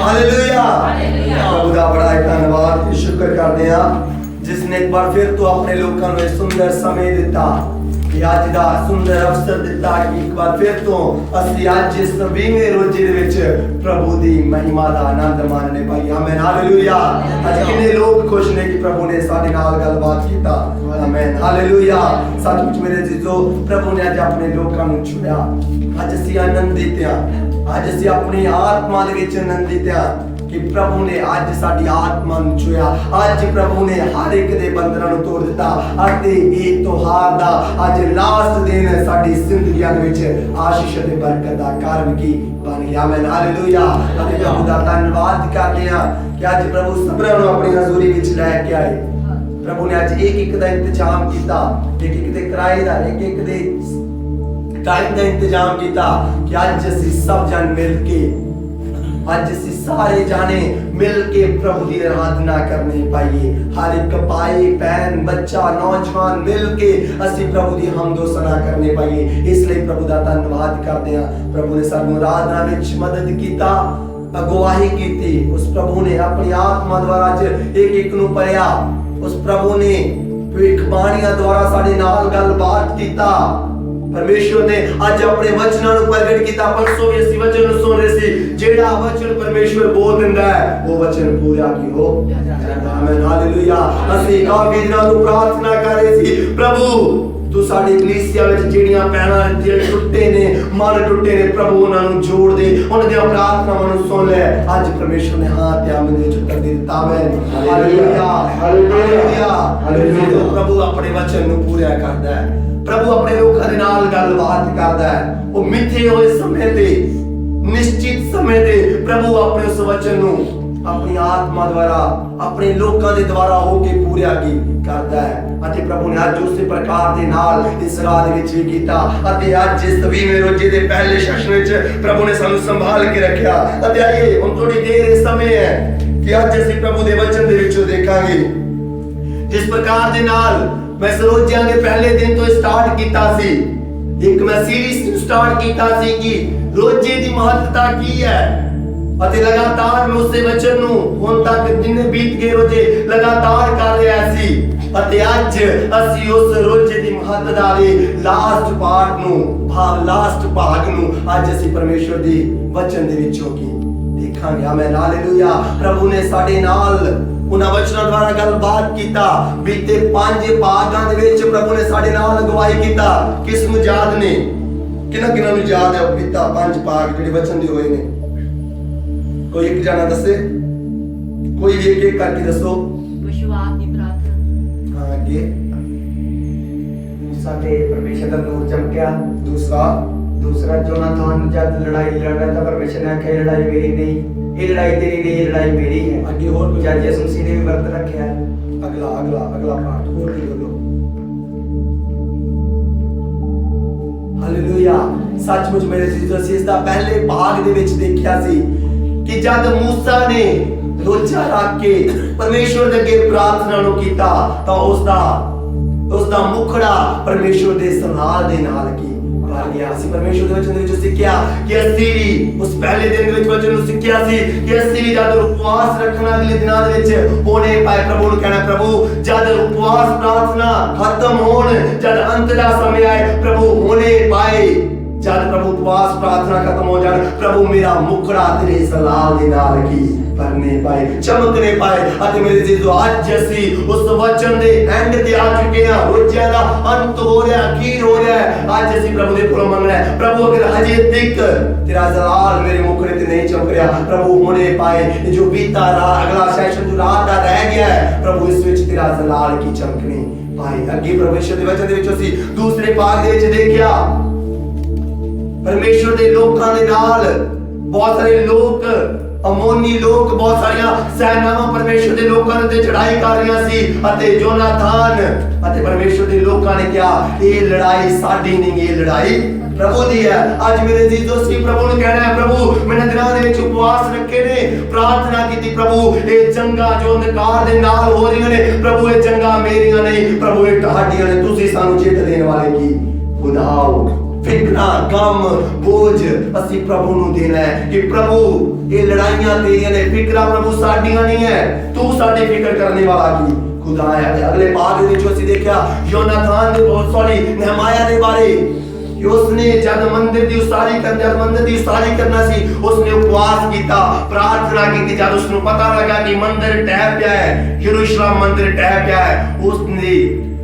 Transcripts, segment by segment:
Hallelujah प्रभु दा बड़ा धन्यवाद ते शुक्र करदे आ जिसने एक बार फिर तो अपने लोगों को सुंदर समय दिता कि अज दा सुंदर अवसर दिता कि एक बार फिर तो असली अज इस 20वें रोजे दे विच प्रभु दी महिमा दा आनंद मानने पाई आमीन हालेलुया अज कितने लोग खुश ने कि प्रभु ने साडे नाल गलबात कीता आमीन हालेलुया सचमुच मेरे जीजो प्रभु ने अज अपने लोगों को छुया अज असी आनंदित हां अज असी अपनी आत्मा दे विच आनंदित हां कि प्रभु ने आज साडी आत्मा ਨੂੰ ਛੁਇਆ आज प्रभु ने हर एक दे बंधਨਾਂ ਨੂੰ ਤੋੜ ਦਿੱਤਾ ਅਤੇ ਇਹ ਤਿਉਹਾਰ ਦਾ ਅੱਜ ਲਾਸਟ ਦਿਨ ਸਾਡੀ ਜ਼ਿੰਦਗੀਆਂ ਦੇ ਵਿੱਚ ਆਸ਼ੀਸ਼ ਤੇ ਬਰਕਤ ਦਾ ਕਾਰਨ ਕੀ ਬਣ ਗਿਆ ਆਮੀਨ ਹਾਲੇਲੂਇਆ ਅਤੇ ਪ੍ਰਭੂ ਦਾ ਧੰਨਵਾਦ ਕਰਦੇ ਹਾਂ ਕਿ ਅੱਜ ਪ੍ਰਭੂ ਸਭਨਾਂ ਨੂੰ ਆਪਣੀ ਹਜ਼ੂਰੀ ਵਿੱਚ ਲੈ ਕੇ ਆਏ ਪ੍ਰਭੂ ਨੇ ਅੱਜ ਇੱਕ ਦਾ ਇੰਤਜ਼ਾਮ ਕੀਤਾ ਇੱਕ ਦੇ ਕਿਰਾਏ ਦਾ ਇੱਕ ਦੇ ਟਾਈਮ ਦਾ ਇੰਤਜ਼ਾਮ ਕੀਤਾ ਕਿ ਅੱਜ ਅਸੀਂ ਸਭ ਜਨ ਮਿਲ ਕੇ आज असी सारे जाने मिल के प्रभु की आराधना करने पाइए हर एक भाई बहन बच्चा नौजवान मिल के असी प्रभु की हमदो सना करने पाइए इसलिए प्रभु का धन्यवाद करते हैं प्रभु ने सानू आराधना में मदद किया अगुवाही की उस प्रभु ने अपनी आत्मा द्वारा एक नू भरिया उस प्रभु ने भविष्यवाणियां द्वारा साडे नाल गलबात कीता परमेश्वर ने आज अपने वचनां नु प्रगट कीता परसों भी इस वचन नु सुन रहे सी जेड़ा वचन परमेश्वर बोल दिंदा है वो वचन पूरा की हो आमीन हालेलुया असि काफी दिनां तो प्रार्थना कर रहे सी प्रभु तू साडी कलीसिया विच जेड़ियां पैणा जेड़े टुੱਟੇ ने मन टुੱਟੇ ने प्रभु उन्हां नु जोड़ दे उन्हां दी प्रार्थनावां नु सुन ले आज परमेश्वर ने हां ते आमन विच उत्तर दे दित्ता आमीन हालेलुया हालेलुया हालेलुया प्रभु अपने वचन नु पूरा करदा है प्रभु अपने लोगों के नाल गलबात करदा है वो मिथे होए समय ते निश्चित समय ते प्रभु अपने उस वचन नु अपनी आत्मा द्वारा अपने लोगों के द्वारा होके पूरा की करदा है अते प्रभु ने आज उस प्रकार दे नाल इस रात विच भी कीता अते आज इस 20वें रोजे दे पहले सेशन विच प्रभु ने सानू संभाल के रखया अते आइए हुण थोड़ी देर इस समय है कि आज ਅਸੀਂ प्रभु दे वचन दे विचों देखांगे जिस प्रकार दे नाल मैं रोज़ियां के पहले दिन तो स्टार्ट कीता सी एक मैं सीरीज स्टार्ट कीता सी कि रोजे दी महत्ता की है अते लगातार मैं उस वचन नु हुन तक दिन बीत गए रोजे लगातार कर रहा सी अते आज ਅਸੀਂ उस रोजे दी महत्ता दे लास्ट पार्ट नु लास्ट भाग नु आज ਅਸੀਂ परमेश्वर दी वचन दे विचों की देखांगे आमीन हालेलुया प्रभु ने साडे नाल उन्हां वचनां द्वारा गलबात कीता बीते 5 भागां दे विच प्रभु ने साडे नाल अगुवाई कीता किस नु याद ने किना नु याद है बीता 5 भाग जेडे वचन दे होए ने कोई एक जना दसे कोई भी एक करके दसो विश्वास की प्रार्थना हां आगे मूसा ते परमेश्वर दा नूर चमकिया दूसरा जोनाथन जब लड़ाई लड़ रहा था परमेश्वर ने आख्या लड़ाई मेरी नहीं ये लड़ाई तेरी नहीं ये लड़ाई मेरी है आगे और जज यसुम मसीह ने भी व्रत रखा है अगला पार्ट और की बोलो हालेलुया सचमुच मेरे जीसस ਅਸੀਂ ਇਸ ਦਾ ਪਹਿਲੇ ਭਾਗ ਦੇ ਵਿੱਚ ਦੇਖਿਆ ਸੀ ਕਿ ਜਦ मूसा ने ਰੋਜ਼ਾ ਰੱਖ ਕੇ ਪਰਮੇਸ਼ਵਰ ਦੇ ਅੱਗੇ ਪ੍ਰਾਰਥਨਾ ਨੂੰ ਕੀਤਾ ਤਾਂ ਉਸ ਦਾ ਮੁਖੜਾ ਪਰਮੇਸ਼ਵਰ ਦੇ ਸਲਾਹ ਦੇ ਨਾਲ ਕੀ ਕਰ ਗਿਆ ਅਸੀਂ ਪਰਮੇਸ਼ਵਰ ਦੇ ਵਚਨ ਦੇ ਵਿੱਚ ਸਿੱਖਿਆ ਕਿ ਅਸੀਂ ਵੀ ਉਸ ਪਹਿਲੇ ਦਿਨ ਦੇ ਵਿੱਚ ਵਚਨ ਨੂੰ ਸਿੱਖਿਆ ਸੀ ਕਿ ਅਸੀਂ ਵੀ ਜਦ ਉਪਵਾਸ ਰੱਖਣਾ ਅਗਲੇ ਦਿਨਾਂ ਦੇ ਵਿੱਚ ਹੋਣੇ ਪਾਏ ਪ੍ਰਭੂ ਨੂੰ ਕਹਿਣਾ ਪ੍ਰਭੂ ਜਦ ਉਪਵਾਸ ਪ੍ਰਾਰਥਨਾ ਖਤਮ ਹੋਣ ਜਦ ਅੰਤ ਦਾ ਸਮੇਂ ਆਏ ਪ੍ਰਭੂ ਹੋਣੇ ਪਾਏ जब प्रभु उपवास प्रार्थना खत्म हो जाए प्रभु मेरा मुखड़ा तेरे सलाह दे नाल की करने पाए चमकने पाए अते मेरे जीजो आज जैसी उस वचन दे एंड ते आ चुके हैं रोज़ियां दा अंत हो रहा अखीर हो रहा है आज जैसी प्रभु दे कोलों मंगना है प्रभु अगर हजे तक तेरा जलाल मेरे मुखड़े ते नहीं चमक रहा प्रभु होने पाए जो बीता रहा अगला सेशन जो रात दा रह गया है प्रभु इस विच तेरा जलाल की चमकनी पाए अगे परमेश्वर दे वचन दे विच असी दूसरे भाग दे विच देखिया परमेश्वर दे लोकां दे नाल बहुत सारे लोग अमोनी लोग बहुत सारियां सेनावां परमेश्वर दे लोकां ते चढ़ाई कर रहियां सी अते जोनाथन अते परमेश्वर दे लोकां ने कहा ये लड़ाई साडी नहीं ये लड़ाई प्रभु दी है आज मेरे जीजो सी प्रभु ने कहना है प्रभु मैंने दिनां दे विच उपवास रखे ने प्रार्थना कीती प्रभु ये जंगा जो अंधकार दे नाल हो रही ने प्रभु ये जंगा मेरियां नहीं प्रभु ये तुहाडियां ने तुसी सानू जित देने वाले की खुदाओ फिक्रा गम बोझ असी प्रभु ਨੂੰ देना है कि प्रभु ये लड़ाइयां तेरियां ने, फिक्रा प्रभु साडियां नहीं है, तू साडी फिक्र करने वाला की खुदा है। अगले भाग ਵਿੱਚ ਅਸੀਂ ਦੇਖਿਆ ਯੋਨਾਥਾਨ ਦੇ ਬਹੁਤ ਸਾਰੀ ਨehemiah ਦੇ ਬਾਰੇ कि उसने जब मंदिर की उसारी करना सी उसने उपवास किया, प्रार्थना की। जब उसको पता लगा कि मंदिर ढह पिया है, यरूशलेम मंदिर ढह पिया है, उसने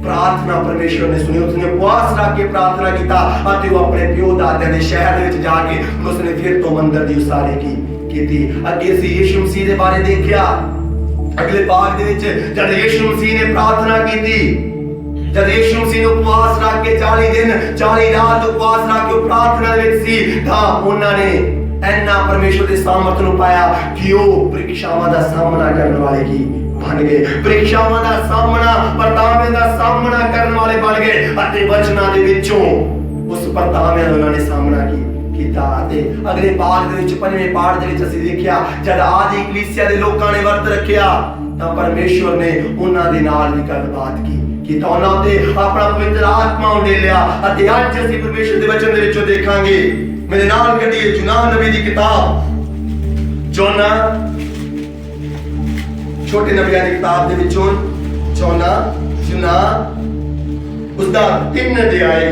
प्रार्थना परमेश्वर ने सुनी, उसने उपवास रख के प्रार्थना किया और वो अपने प्यो दादे ने शहर में जाके उसने फिर तो मंदिर की उसारी की थी। अगे से यीशु मसीह के बारे देखिया अगले भाग दे विच जब यीशु मसीह ने प्रार्थना की थी, जब यीशु मसीह ने उपवास रख के 40 दिन 40 रात उपवास रख के प्रार्थना विच सी तां उन्हां ने इन्ना परमेश्वर दे सामर्थ नु पाया कि वो परीक्षावां दा सामना करने वाले की बन गए, परीक्षावां दा सामना परतावे दा सामना करने वाले बन गए अते वचनां दे विचों उस परतावे दा उन्हां ने सामना कीता। अते अगले भाग दे विच 5वें पाठ दे विच ਅਸੀਂ देखिया जब आदि कलीसिया दे लोकां ने वर्त रखिया तां परमेश्वर ने उन्हां दे नाल भी गलबात की ਤਾਂ ਉਹਨਾਂ ਤੇ ਆਪਣਾ ਪਵਿੱਤਰ ਆਤਮਾ ਉਡੇ ਲਿਆ। ਅਤੇ ਅੱਜ ਅਸੀਂ ਪਰਮੇਸ਼ਰ ਦੇ ਵਚਨ ਦੇ ਵਿੱਚੋਂ ਦੇਖਾਂਗੇ, ਮੇਰੇ ਨਾਲ ਕੱਢੀਏ ਯੋਨਾ ਨਬੀ ਦੀ ਕਿਤਾਬ, ਯੋਨਾ ਛੋਟੇ ਨਬੀਆਂ ਦੀ ਕਿਤਾਬ ਦੇ ਵਿੱਚੋਂ ਯੋਨਾ ਉਸਦਾ 3 ਅਧਿਆਇ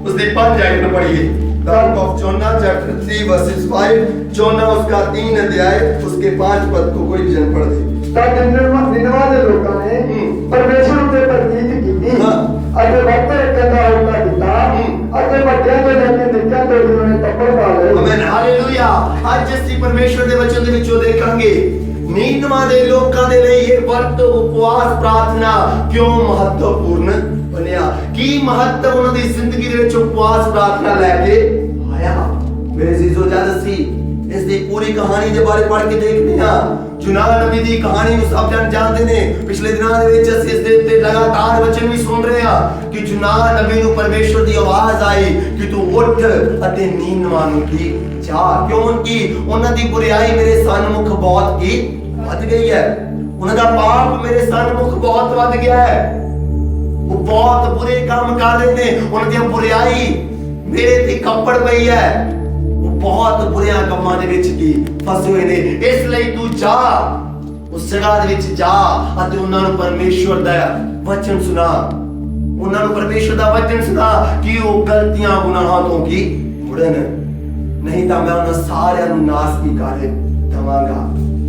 ਉਸਦੇ 5 ਆਇਤ ਨੂੰ ਪੜ੍ਹੀਏ। The book of Jonah chapter 3 verses 5, Jonah उसका 3 अध्याय उसके 5 पद को कोई जन पढ़ दे। निनवा दे लोकां ने परमेश्वर उते प्रतीत कीती अते वक्त रखण दा हुक्म दिता अते ਵੱਡਿਆਂ ਤੋਂ ਲੈ ਕੇ ਨਿੱਕਿਆਂ ਤੱਕ ਉਹਨਾਂ ਨੇ ਤੱਪੜ ਪਾ ਲਏ। ਆਮੀਨ ਹਾਲੇਲੂਇਆ। ਅੱਜ ਅਸੀਂ ਪਰਮੇਸ਼ਰ ਦੇ ਵਚਨ ਦੇ ਵਿੱਚੋਂ ਦੇਖਾਂਗੇ ਨੀਨਵਾ ਦੇ ਲੋਕਾਂ ਦੇ ਲਈ ਇਹ ਵਰਤ ਉਪਵਾਸ ਪ੍ਰਾਰਥਨਾ ਕਿਉਂ ਮਹੱਤਵਪੂਰਨ ਬਣਿਆ, ਕੀ ਮਹੱਤਵ ਉਹਨਾਂ ਦੀ ਜ਼ਿੰਦਗੀ ਦੇ ਵਿੱਚ ਉਪਵਾਸ ਪ੍ਰਾਰਥਨਾ ਲੈ ਕੇ ਆਇਆ। ਮੇਰੇ ਅਜ਼ੀਜ਼ੋ ਜਦ ਅਸੀਂ ਇਸ ਦੀ ਪੂਰੀ ਕਹਾਣੀ ਦੇ ਬਾਰੇ ਪੜ੍ਹ ਕੇ ਦੇਖਦੇ ਹਾਂ, ਯੋਨਾ ਨਬੀ ਦੀ ਕਹਾਣੀ ਨੂੰ ਸਭ ਜਣ ਜਾਣਦੇ ਨੇ। ਪਿਛਲੇ ਦਿਨਾਂ ਦੇ ਵਿੱਚ ਅਸੀਂ ਇਸ ਦੇ ਉੱਤੇ ਲਗਾਤਾਰ ਵਚਨ ਵੀ ਸੁਣ ਰਹੇ ਹਾਂ ਕਿ ਯੋਨਾ ਨਬੀ ਨੂੰ ਪਰਮੇਸ਼ਵਰ ਦੀ ਆਵਾਜ਼ ਆਈ ਕਿ ਤੂੰ ਉੱਠ ਅਤੇ ਨੀਨਵਾ ਨੂੰ ਕੀ ਜਾ, ਕਿਉਂਕਿ ਉਹਨਾਂ ਦੀ ਬੁਰਾਈ ਮੇਰੇ ਸਨਮੁਖ ਬਹੁਤ ਹੀ ਵੱਧ ਗਈ ਹੈ, ਉਹਨਾਂ ਦਾ ਪਾਪ ਮੇਰੇ ਸਨਮੁਖ ਬਹੁਤ ਵੱਧ ਗਿਆ ਹੈ, ਉਹ ਬਹੁਤ ਬੁਰੇ ਕੰਮ ਕਰ ਰਹੇ ਨੇ, ਉਹਨਾਂ ਦੀ ਬੁਰਾਈ ਮੇਰੇ ਤੇ ਕੱਪੜ ਪਈ ਹੈ, ਬਹੁਤ ਬੁਰਿਆਂ ਕੰਮਾਂ ਦੇ ਵਿੱਚ ਕੀ ਫਸੇ ਹੋਏ ਨੇ। ਇਸ ਲਈ ਤੂੰ ਜਾ ਉਸ ਜਗ੍ਹਾ ਦੇ ਵਿੱਚ ਜਾ ਅਤੇ ਉਹਨਾਂ ਨੂੰ ਪਰਮੇਸ਼ਵਰ ਦਾ ਵਚਨ ਸੁਣਾ, ਉਹਨਾਂ ਨੂੰ ਪਰਮੇਸ਼ਵਰ ਦਾ ਵਚਨ ਸੁਣਾ ਕਿ ਉਹ ਗਲਤੀਆਂ ਗੁਨਾਹਾਂ ਤੋਂ ਕੀ ਮੁੜਨ, ਨਹੀਂ ਤਾਂ ਮੈਂ ਉਹਨਾਂ ਸਾਰਿਆਂ ਨੂੰ ਨਾਸ ਕੀ ਕਰ ਦਵਾਂਗਾ।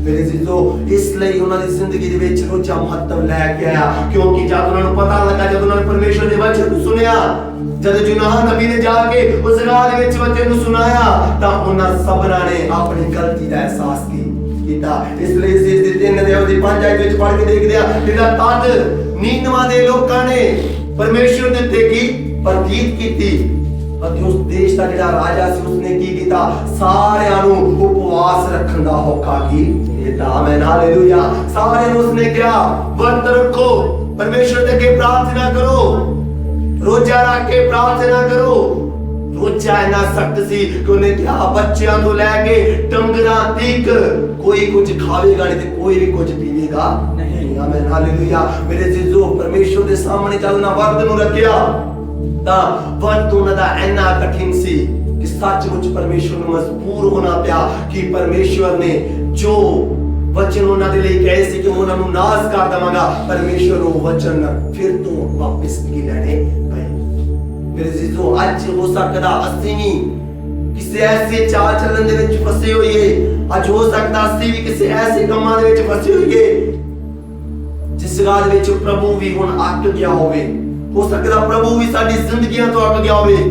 ਮੇਰੇ ਜੀਜੋ ਇਸ ਲਈ ਉਹਨਾਂ ਦੀ ਜ਼ਿੰਦਗੀ ਦੇ ਵਿੱਚ ਰੋਜ਼ਾ ਮਹੱਤਵ ਲੈ ਕੇ ਆਇਆ, ਕਿਉਂਕਿ ਜਦ ਉਹਨਾਂ ਨੂੰ ਪਤਾ ਲੱਗਾ, ਜਦ ਉਹਨਾਂ ਨੇ ਪਰਮੇਸ਼ਵਰ ਦੇ ਵਚਨ ਨੂੰ ਸੁਣਿਆ, जब ਯੋਨਾ ਨਬੀ ਨੇ ਜਾ ਕੇ ਉਸ ਜਗ੍ਹਾ ਦੇ ਵਿੱਚ ਵਚਨ ਨੂੰ ਸੁਣਾਇਆ ਤਾਂ ਉਹਨਾਂ ਸਭਨਾਂ ਨੇ ਆਪਣੀ ਗਲਤੀ ਦਾ ਅਹਿਸਾਸ ਕੀਤਾ। ਇਸ ਲਈ ਇਸ ਦੇ 3 ਅਧਿਆਇ ਦੀ 5 ਆਇਤ ਵਿੱਚ ਪੜ੍ਹ ਕੇ ਦੇਖਦੇ ਆ ਜਿਹੜਾ ਤਦ ਨੀਨਵਾ ਦੇ ਲੋਕਾਂ ਨੇ ਪਰਮੇਸ਼ਵਰ ਦੇ ਉੱਤੇ ਕੀ ਪ੍ਰਤੀਤ ਕੀਤੀ ਅਤੇ ਉਸ ਦੇਸ਼ ਦਾ ਜਿਹੜਾ ਰਾਜਾ ਸੀ ਉਸਨੇ ਕੀ ਕੀਤਾ, ਸਾਰਿਆਂ ਨੂੰ ਉਪਵਾਸ ਰੱਖਣ ਦਾ ਹੋਕਾ ਕੀ ਦਿੱਤਾ। ਆਮੀਨ ਹਾਲੇਲੂਇਆ। ਸਾਰਿਆਂ ਨੂੰ ਉਸਨੇ ਕਿਹਾ ਵਰਤ ਰੱਖੋ, ਪਰਮੇਸ਼ਵਰ ਦੇ ਅੱਗੇ ਪ੍ਰਾਰਥਨਾ ਕਰੋ, रोजा रख के प्रार्थना करो। रोजा इन्ना सख्त सी कि उन्हें क्या बच्चों तो लैके डंगरां तक कोई कुछ खावेगा नहीं, कोई भी कुछ पीवेगा नहीं। आमीन हालेलुया। मेरे जीजो परमेश्वर के सामने चलना वर्त नूं रखिया तां वर्त उन्हां दा इन्ना कठिन सी कि सचमुच परमेश्वर नूं मजबूर होना पिया कि परमेश्वर ने जो वचन उन्हां दे लई कहे सी कि उन्हां नूं नाश कर देवांगा, परमेश्वर वो वचन फिर तो वापस नहीं लेने पए। मेरे जीजो अज हो सकदा असीं भी किसी ऐसे चाल चलन दे विच फसे होइए, अज हो सकदा असीं भी किसी ऐसे कामां दे विच फसे होइए जिस जगह दे विच प्रभु भी हुण अक गया होवे, हो सकदा प्रभु भी साडी जिंदगियां तो अक गया होवे।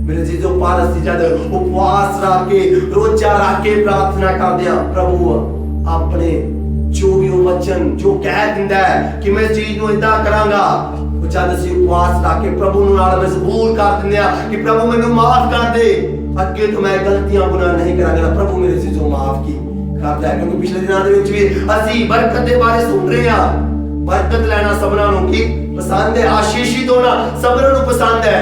मेरे जीजो पर असीं जद उपवास रख के रोजा रख के प्रार्थना करदे हां, प्रभु अपने जो भी वो वचन जो कह दिंदा है कि मैं इस चीज नूं इदां करांगा, वो जद असीं उपवास रख के प्रभु नूं नाल मजबूर कर दिंदे आ कि प्रभु मैनूं माफ कर दे, अगे तो मैं गलतियां गुनाह नहीं करांगा, प्रभु मेरे जीजो माफ की करदा है। क्योंकि पिछले दिनां दे विच भी असीं बरकत दे बारे सुन रहे हां, बरकत लेना सबना नूं की पसंद है, आशीषित होना सबना नूं पसंद है।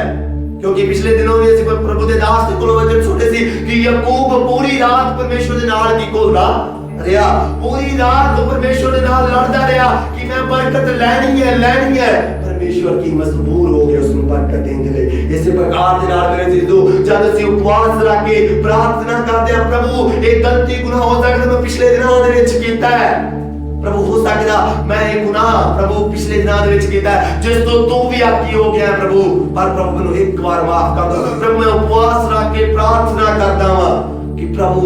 क्योंकि पिछले दिनों में असीं प्रभु दे दास दे कोलों वचन सुने सी कि याकूब पूरी रात परमेश्वर दे नाल की कोलदा रिया, पूरी रात परमेश्वर दे नाल लड़दा रिया कि मैं बरकत लेनी है। परमेश्वर की मजबूर हो गए उसਨੂੰ बरकत देने ਦੇ ਲਈ। ਇਸੇ ਪ੍ਰਕਾਰ ਦੇ ਨਾਲ ਮੇਰੇ ਜੀਜੂ ਜਦ ਅਸੀਂ ਉਪਵਾਸ ਰੱਖ ਕੇ ਪ੍ਰਾਰਥਨਾ ਕਰਦੇ ਹਾਂ ਪ੍ਰਭੂ ਇਹ ਗਲਤੀ ਗੁਨਾਹ ਹੋ ਸਕਦਾ ਮੈਂ ਪਿਛਲੇ ਦਿਨਾਂ ਦੇ ਵਿੱਚ ਕੀਤਾ ਹੈ प्रभु हो सकता मैं एक गुनाह प्रभु पिछले दिनों ਦੇ ਵਿੱਚ ਕੀਤਾ ਜਿਸ ਤੋਂ ਤੂੰ ਵੀ ਆਕੀ ਹੋ ਗਿਆ ਪ੍ਰਭੂ ਪਰ ਪ੍ਰਭੂ ਮੈਨੂੰ ਇੱਕ ਵਾਰ ਮਾਫ ਕਰ ਦਿਓ ਪ੍ਰਭੂ मैं उपवास ਰੱਖ ਕੇ ਪ੍ਰਾਰਥਨਾ ਕਰਦਾ ਹਾਂ कि प्रभु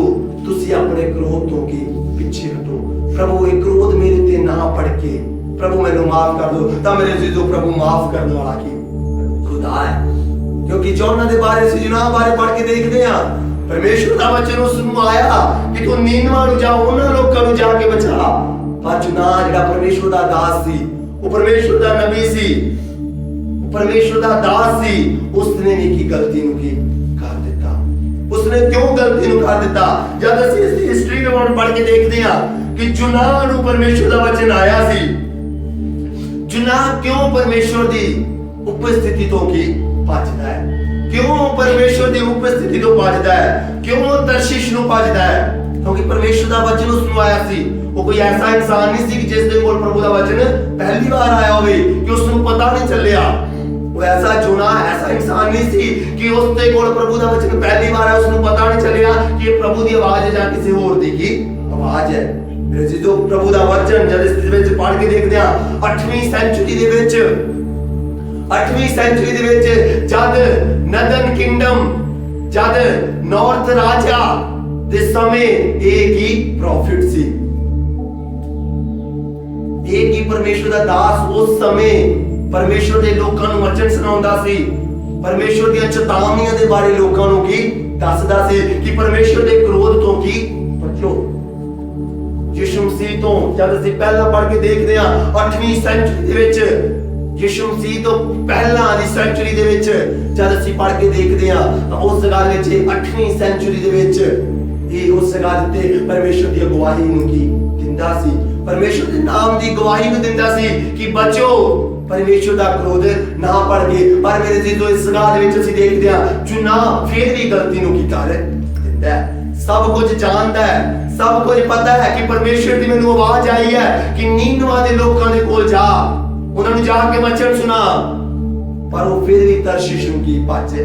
ਤੁਸੀਂ ਆਪਣੇ ਕ੍ਰੋਧ ਤੋਂ ਕੀ ਪਿੱਛੇ ਹਟੋ प्रभु ਇਹ ਕ੍ਰੋਧ ਮੇਰੇ ਤੇ ਨਾ ਪੜ ਕੇ प्रभु ਮੈਨੂੰ ਮਾਫ ਕਰ ਦਿਓ ਤਾਂ ਮੇਰੇ ਜੀਜੂ प्रभु ਮਾਫ ਕਰਨ ਵਾਲਾ ਕੀ ਖੁਦਾ ਹੈ क्योंकि जोना ਦੇ ਬਾਰੇ ਅਸੀਂ ਜੁਨਾਹ ਬਾਰੇ ਪੜ ਕੇ ਦੇਖਦੇ ਹਾਂ परमेश्वर ਦਾ ਵਚਨ ਉਸ ਨੂੰ ਆਇਆ ਕਿ ਤੂੰ ਨੀਨਵਾ ਨੂੰ ਜਾ ਉਹਨਾਂ ਲੋਕਾਂ ਨੂੰ ਜਾ ਕੇ ਬਚਾ पर जुनाह जिहड़ा परमेश्वर दा दास सी वो परमेश्वर दा नबी सी परमेश्वर दा दास सी उसने भी की गलती नु की कर दिता उसने क्यों गलती नु कर दिता जब ਅਸੀਂ ਇਸ ਹਿਸਟਰੀ ਨੂੰ ਹੁਣ ਪੜ੍ਹ ਕੇ ਦੇਖਦੇ ਹਾਂ ਕਿ जुनाह ਨੂੰ परमेश्वर ਦਾ ਵਚਨ ਆਇਆ ਸੀ जुनाह क्यों परमेश्वर ਦੀ ਉਪਸਥਿਤੀ ਤੋਂ ਕੀ ਭੱਜਦਾ ਹੈ क्यों परमेश्वर ਦੀ ਉਪਸਥਿਤੀ ਤੋਂ ਭੱਜਦਾ ਹੈ क्यों ਤਰਸ਼ੀਸ਼ ਨੂੰ ਭੱਜਦਾ ਹੈ क्योंकि परमेश्वर ਦਾ वचन ਉਸ ਨੂੰ ਆਇਆ ਸੀ वो कोई ऐसा इंसान नहीं सी कि जिस दिन कोल प्रभु दा वचन पहली बार आया होवे कि उसनु पता नहीं चलिया वो ऐसा जुनाह ऐसा इंसान नहीं सी कि उसते कोल प्रभु दा वचन पहली बार आया उसनु पता नहीं चलिया कि ये प्रभु दी आवाज है या किसी और दी की आवाज है मेरे जी जो प्रभु दा वचन जद इस विच पढ़ के देखदे हां 8वीं सेंचुरी दे विच 8वीं सेंचुरी दे विच जद नदन किंगडम जद नॉर्थ राजा दे समय एक ही प्रॉफिट सी एक ही परमेश्वर दा दास उस समय परमेश्वर दे लोकां नूं वचन सुणाउंदा सी परमेश्वर दी चेतावनियां दे बारे लोकां नूं की दसदा सी कि परमेश्वर दे क्रोध तो की बचो यीशु मसीह तो जद ਅਸੀਂ ਪਹਿਲਾਂ ਪੜ੍ਹ ਕੇ ਦੇਖਦੇ ਹਾਂ 8ਵੀਂ ਸੈਂਚੁਰੀ ਦੇ ਵਿੱਚ ਯीशु ਮਸੀਹ ਤੋਂ ਪਹਿਲਾਂ ਦੀ ਸੈਂਚੁਰੀ ਦੇ ਵਿੱਚ ਜਦ ਅਸੀਂ ਪੜ੍ਹ ਕੇ ਦੇਖਦੇ ਹਾਂ ਤਾਂ ਉਸ ਗੱਲ ਵਿੱਚ 8ਵੀਂ ਸੈਂਚੁਰੀ ਦੇ ਵਿੱਚ ਇਹ ਉਸ ਗੱਲ ਤੇ ਪਰਮੇਸ਼ਰ ਦੀ ਅਗਵਾਈ ਨੂੰ ਕੀ ਦਿੰਦਾ ਸੀ परमेश्वर के नाम की गवाही में दिंदा सी कि बचो परमेश्वर का क्रोध ना पड़ के पर मेरे जीजो इस गाल विच ਅਸੀਂ देखदे हां जुनाह फिर भी गलती ਨੂੰ ਕੀ ਕਰ ਦਿੰਦਾ ਹੈ सब कुछ जानता है सब कुछ पता है कि परमेश्वर की मैनू आवाज आई है कि नीनवा दे लोकां दे कोल जा उन्हां नू जाके वचन सुना पर वो फिर भी तरशीश ਨੂੰ ਕੀ ਭੱਜ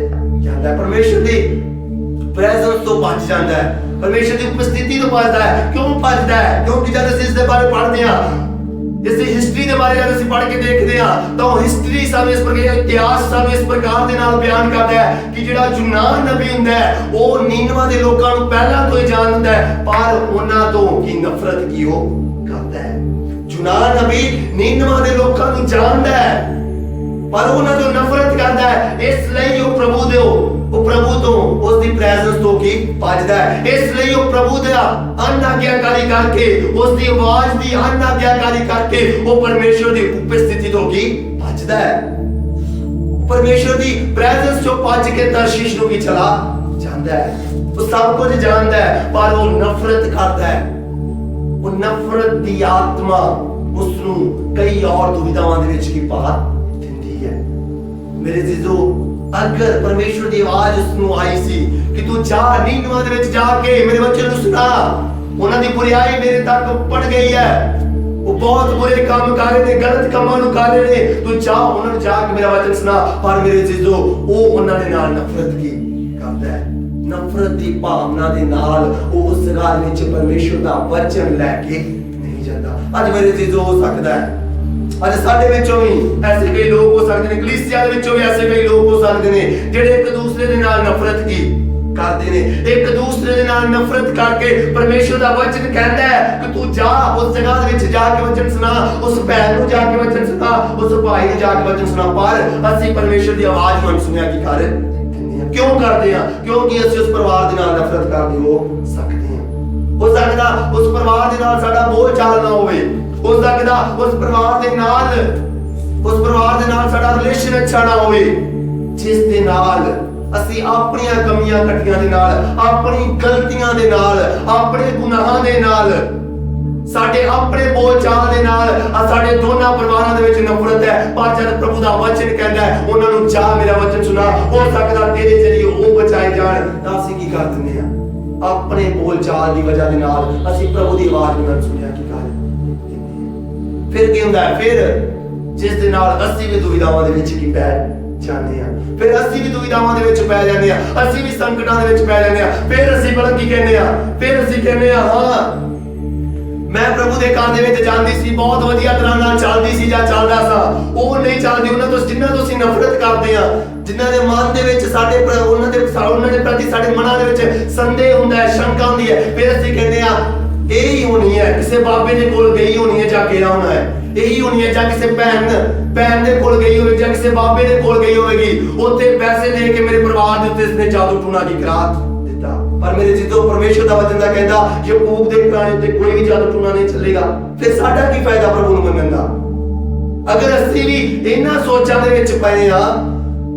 ਜਾਂਦਾ है परमेश्वर ਦੀ प्रेजेंस तो भज जाता है परमेश्वर की उपस्थिति तो भजदा है क्यों भजदा है क्योंकि जब ਅਸੀਂ ਇਸ ਦੇ ਬਾਰੇ ਪੜ੍ਹਦੇ ਹਾਂ ਇਸ ਦੀ ਹਿਸਟਰੀ ਦੇ ਬਾਰੇ ਜਦ ਅਸੀਂ ਪੜ੍ਹ ਕੇ ਦੇਖਦੇ ਹਾਂ ਤਾਂ ਹਿਸਟਰੀ ਸਾਨੂੰ ਇਸ ਪ੍ਰਕਾਰ ਇਤਿਹਾਸ ਸਾਨੂੰ ਇਸ ਪ੍ਰਕਾਰ ਦੇ ਨਾਲ ਬਿਆਨ ਕਰਦਾ ਹੈ ਕਿ ਜਿਹੜਾ ਯੂਨਾਨ ਨਬੀ ਹੁੰਦਾ ਹੈ ਉਹ ਨੀਨਵਾ ਦੇ ਲੋਕਾਂ ਨੂੰ ਪਹਿਲਾਂ ਤੋਂ ਹੀ ਜਾਣਦਾ ਹੈ ਪਰ ਉਹਨਾਂ ਤੋਂ ਕੀ ਨਫ਼ਰਤ ਕੀ ਉਹ ਕਰਦਾ ਹੈ ਯੂਨਾਨ ਨਬੀ ਨੀਨਵਾ ਦੇ ਲੋਕਾਂ ਨੂੰ ਜਾਣਦਾ ਹੈ पर उन्होंने नफरत करता है इसलिए वो प्रभु तो उसकी प्रेजेंस तो की भजदा है इसलिए वो प्रभु दा अनाज्ञाकारी करके उसकी आवाज दी अनाज्ञाकारी करके वो परमेश्वर दी उपस्थिति तो की भजदा है परमेश्वर दी प्रेजेंस जो भज के तरशीश नु भी चला जांदा है वो सब कुछ जानता है पर वो नफरत करता है वो नफरत दी आत्मा उसनु कई और दुविधावां दे विच की पा मेरे जीजो अगर परमेश्वर की आवाज उसनु आई सी कि तू जा नीनवा दे विच जाके मेरे बच्चे नु सुना उन्हां दी बुराई मेरे तक पड़ गई है वो बहुत बुरे काम कर रहे ने गलत कामां नु कर रहे ने तू जा उन्हां नु जाके मेरा वचन सुना पर मेरे जीजो वो उन्हां दे नाल नफरत की करदा है नफरत दी भावना दे नाल वो उस गल विच परमेश्वर दा वचन लेके नहीं जांदा अज मेरे जीजो हो सकदा है ਅੱਜ ਸਾਡੇ ਵਿੱਚੋਂ ਵੀ ਐਸੇ ਕਈ ਲੋਕ ਹੋ ਸਕਦੇ ਨੇ ਕਲੀਸਿਆ ਦੇ ਵਿੱਚੋਂ ਵੀ ਐਸੇ ਕਈ ਲੋਕ ਹੋ ਸਕਦੇ ਨੇ ਜਿਹੜੇ ਇੱਕ ਦੂਸਰੇ ਦੇ ਨਾਲ ਨਫ਼ਰਤ ਕੀ ਕਰਦੇ ਨੇ ਇੱਕ ਦੂਸਰੇ ਦੇ ਨਾਲ ਨਫ਼ਰਤ ਕਰਕੇ ਪਰਮੇਸ਼ਰ ਦਾ ਵਚਨ ਕਹਿੰਦਾ ਹੈ ਕਿ ਤੂੰ ਜਾ ਉਸ ਜਗ੍ਹਾ ਦੇ ਵਿੱਚ ਜਾ ਕੇ ਵਚਨ ਸੁਣਾ ਉਸ ਭੈਣ ਨੂੰ ਜਾ ਕੇ ਵਚਨ ਸੁਣਾ ਉਸ ਭਾਈ ਨੂੰ ਜਾ ਕੇ ਵਚਨ ਸੁਣਾ ਪਰ ਅਸੀਂ ਪਰਮੇਸ਼ਰ ਦੀ ਆਵਾਜ਼ ਨੂੰ ਸੁਣਿਆ ਕੀ ਕਰ ਕਿਉਂ ਕਰਦੇ ਹਾਂ ਕਿਉਂਕਿ ਅਸੀਂ ਉਸ ਪਰਿਵਾਰ ਦੇ ਨਾਲ ਨਫ਼ਰਤ ਕਰਦੇ ਹੋ ਸਕਦੇ ਹਾਂ ਹੋ ਸਕਦਾ ਉਸ ਪਰਿਵਾਰ ਦੇ ਨਾਲ ਸਾਡਾ ਬੋਲ ਚਾਲ ਨਾ ਹੋਵੇ हो सकता उस परिवार दे नाल साडा रिलेशन अच्छा ना होवे जिस दे नाल ਅਸੀਂ ਆਪਣੀਆਂ ਕਮੀਆਂ ਘਟੀਆਂ ਦੇ ਨਾਲ ਆਪਣੀ ਗਲਤੀਆਂ ਦੇ ਨਾਲ ਆਪਣੇ ਗੁਨਾਹਾਂ ਦੇ ਨਾਲ ਸਾਡੇ ਆਪਣੇ ਬੋਲ ਚਾਲ ਦੇ ਨਾਲ ਸਾਡੇ ਦੋਨਾਂ ਪਰਿਵਾਰਾਂ ਦੇ ਵਿੱਚ ਨਫ਼ਰਤ ਹੈ ਪਰ ਜਦ ਪ੍ਰਭੂ ਦਾ ਵਚਨ ਕਹਿੰਦਾ ਹੈ ਉਹਨਾਂ ਨੂੰ ਜਾ ਮੇਰਾ ਵਚਨ ਸੁਣਾ ਹੋ ਸਕਦਾ ਤੇਰੇ ਜ਼ਰੀਏ ਉਹ ਬਚਾਏ ਜਾਣ ਤਾਂ ਅਸੀਂ ਕੀ ਕਰ ਦਿੰਦੇ ਆ ਆਪਣੇ ਬੋਲ ਚਾਲ ਦੀ ਵਜ੍ਹਾ ਦੇ ਨਾਲ ਅਸੀਂ ਪ੍ਰਭੂ ਦੀ ਆਵਾਜ਼ ਨੂੰ ਸੁਣਿਆ ਕੀ ਕਰ फिर की हुंदा है ਜਿਸ ਦੇ ਨਾਲ ਅਸੀਂ ਵੀ ਦੁਵਿਧਾਵਾਂ ਦੇ ਵਿੱਚ ਕੀ ਪੈ ਜਾਂਦੇ ਆ। ਫਿਰ ਅਸੀਂ ਵੀ ਦੁਵਿਧਾਵਾਂ ਦੇ ਵਿੱਚ ਪੈ ਜਾਂਦੇ ਆ, ਅਸੀਂ ਵੀ ਸੰਕਟਾਂ ਦੇ ਵਿੱਚ ਪੈ ਜਾਂਦੇ ਆ। ਫਿਰ ਅਸੀਂ ਭਲਾ ਕੀ ਕਹਿੰਦੇ ਆ? ਫਿਰ ਅਸੀਂ ਕਹਿੰਦੇ ਆ ਹਾਂ ਮੈਂ ਪ੍ਰਭੂ ਦੇ ਘਰ ਦੇ ਵਿੱਚ ਜਾਂਦੀ ਸੀ, ਬਹੁਤ ਵਧੀਆ ਤਰ੍ਹਾਂ ਨਾਲ ਚੱਲਦੀ ਸੀ ਜਾਂ ਚੱਲਦਾ ਸਾ। ਉਹ ਨਹੀਂ ਚੱਲਦੀ ਉਹਨਾਂ ਤੋਂ ਜਿਨ੍ਹਾਂ ਤੋਂ ਅਸੀਂ ਨਫ਼ਰਤ ਕਰਦੇ ਆ, ਜਿਨ੍ਹਾਂ ਦੇ ਮਨ ਦੇ ਵਿੱਚ ਸਾਡੇ ਉਹਨਾਂ ਦੇ ਪ੍ਰਤੀ ਸਾਡੇ ਮਨਾਂ ਦੇ ਵਿੱਚ ਸੰਦੇਹ ਹੁੰਦਾ ਹੈ, ਸ਼ੰਕਾ ਹੁੰਦੀ ਹੈ। ਫਿਰ ਅਸੀਂ ਕਹਿੰਦੇ ਆ ਇਹ ਹੀ ਹੋਣੀ ਹੈ, ਕਿਸੇ ਬਾਬੇ ਦੇ ਕੋਲ ਗਈ ਹੋਣੀ ਹੈ ਜਾਂ ਗਿਆ ਹੋਣਾ ਹੈ, ਇਹੀ ਹੋਣੀ ਹੈ, ਜਾਂ ਕਿਸੇ ਭੈਣ ਦੇ ਕੋਲ ਗਈ ਹੋਵੇ, ਜਾਂ ਕਿਸੇ ਬਾਬੇ ਦੇ ਕੋਲ ਗਈ ਹੋਵੇਗੀ। ਉੱਥੇ ਪੈਸੇ ਦੇ ਕੇ ਮੇਰੇ ਪਰਿਵਾਰ ਦੇ ਉੱਤੇ ਇਸਨੇ ਜਾਦੂ ਟੂਣਾ ਕੀ ਕਰਾ ਦਿੱਤਾ। ਪਰ ਮੇਰੇ ਜਿੱਦੋਂ ਪਰਮੇਸ਼ਰ ਦਾ ਵਚਨ ਦਾ ਕਹਿੰਦਾ ਯਾਕੂਬ ਦੇ ਘਰਾਣੇ ਉੱਤੇ ਕੋਈ ਵੀ ਜਾਦੂ ਟੂਣਾ ਨਹੀਂ ਚੱਲੇਗਾ। ਫਿਰ ਸਾਡਾ ਕੀ ਫਾਇਦਾ ਪ੍ਰਭੂ ਨੂੰ ਮੰਨਣ ਦਾ? ਅਗਰ ਅਸੀਂ ਵੀ ਇਹਨਾਂ ਸੋਚਾਂ ਦੇ ਵਿੱਚ ਪਏ ਆ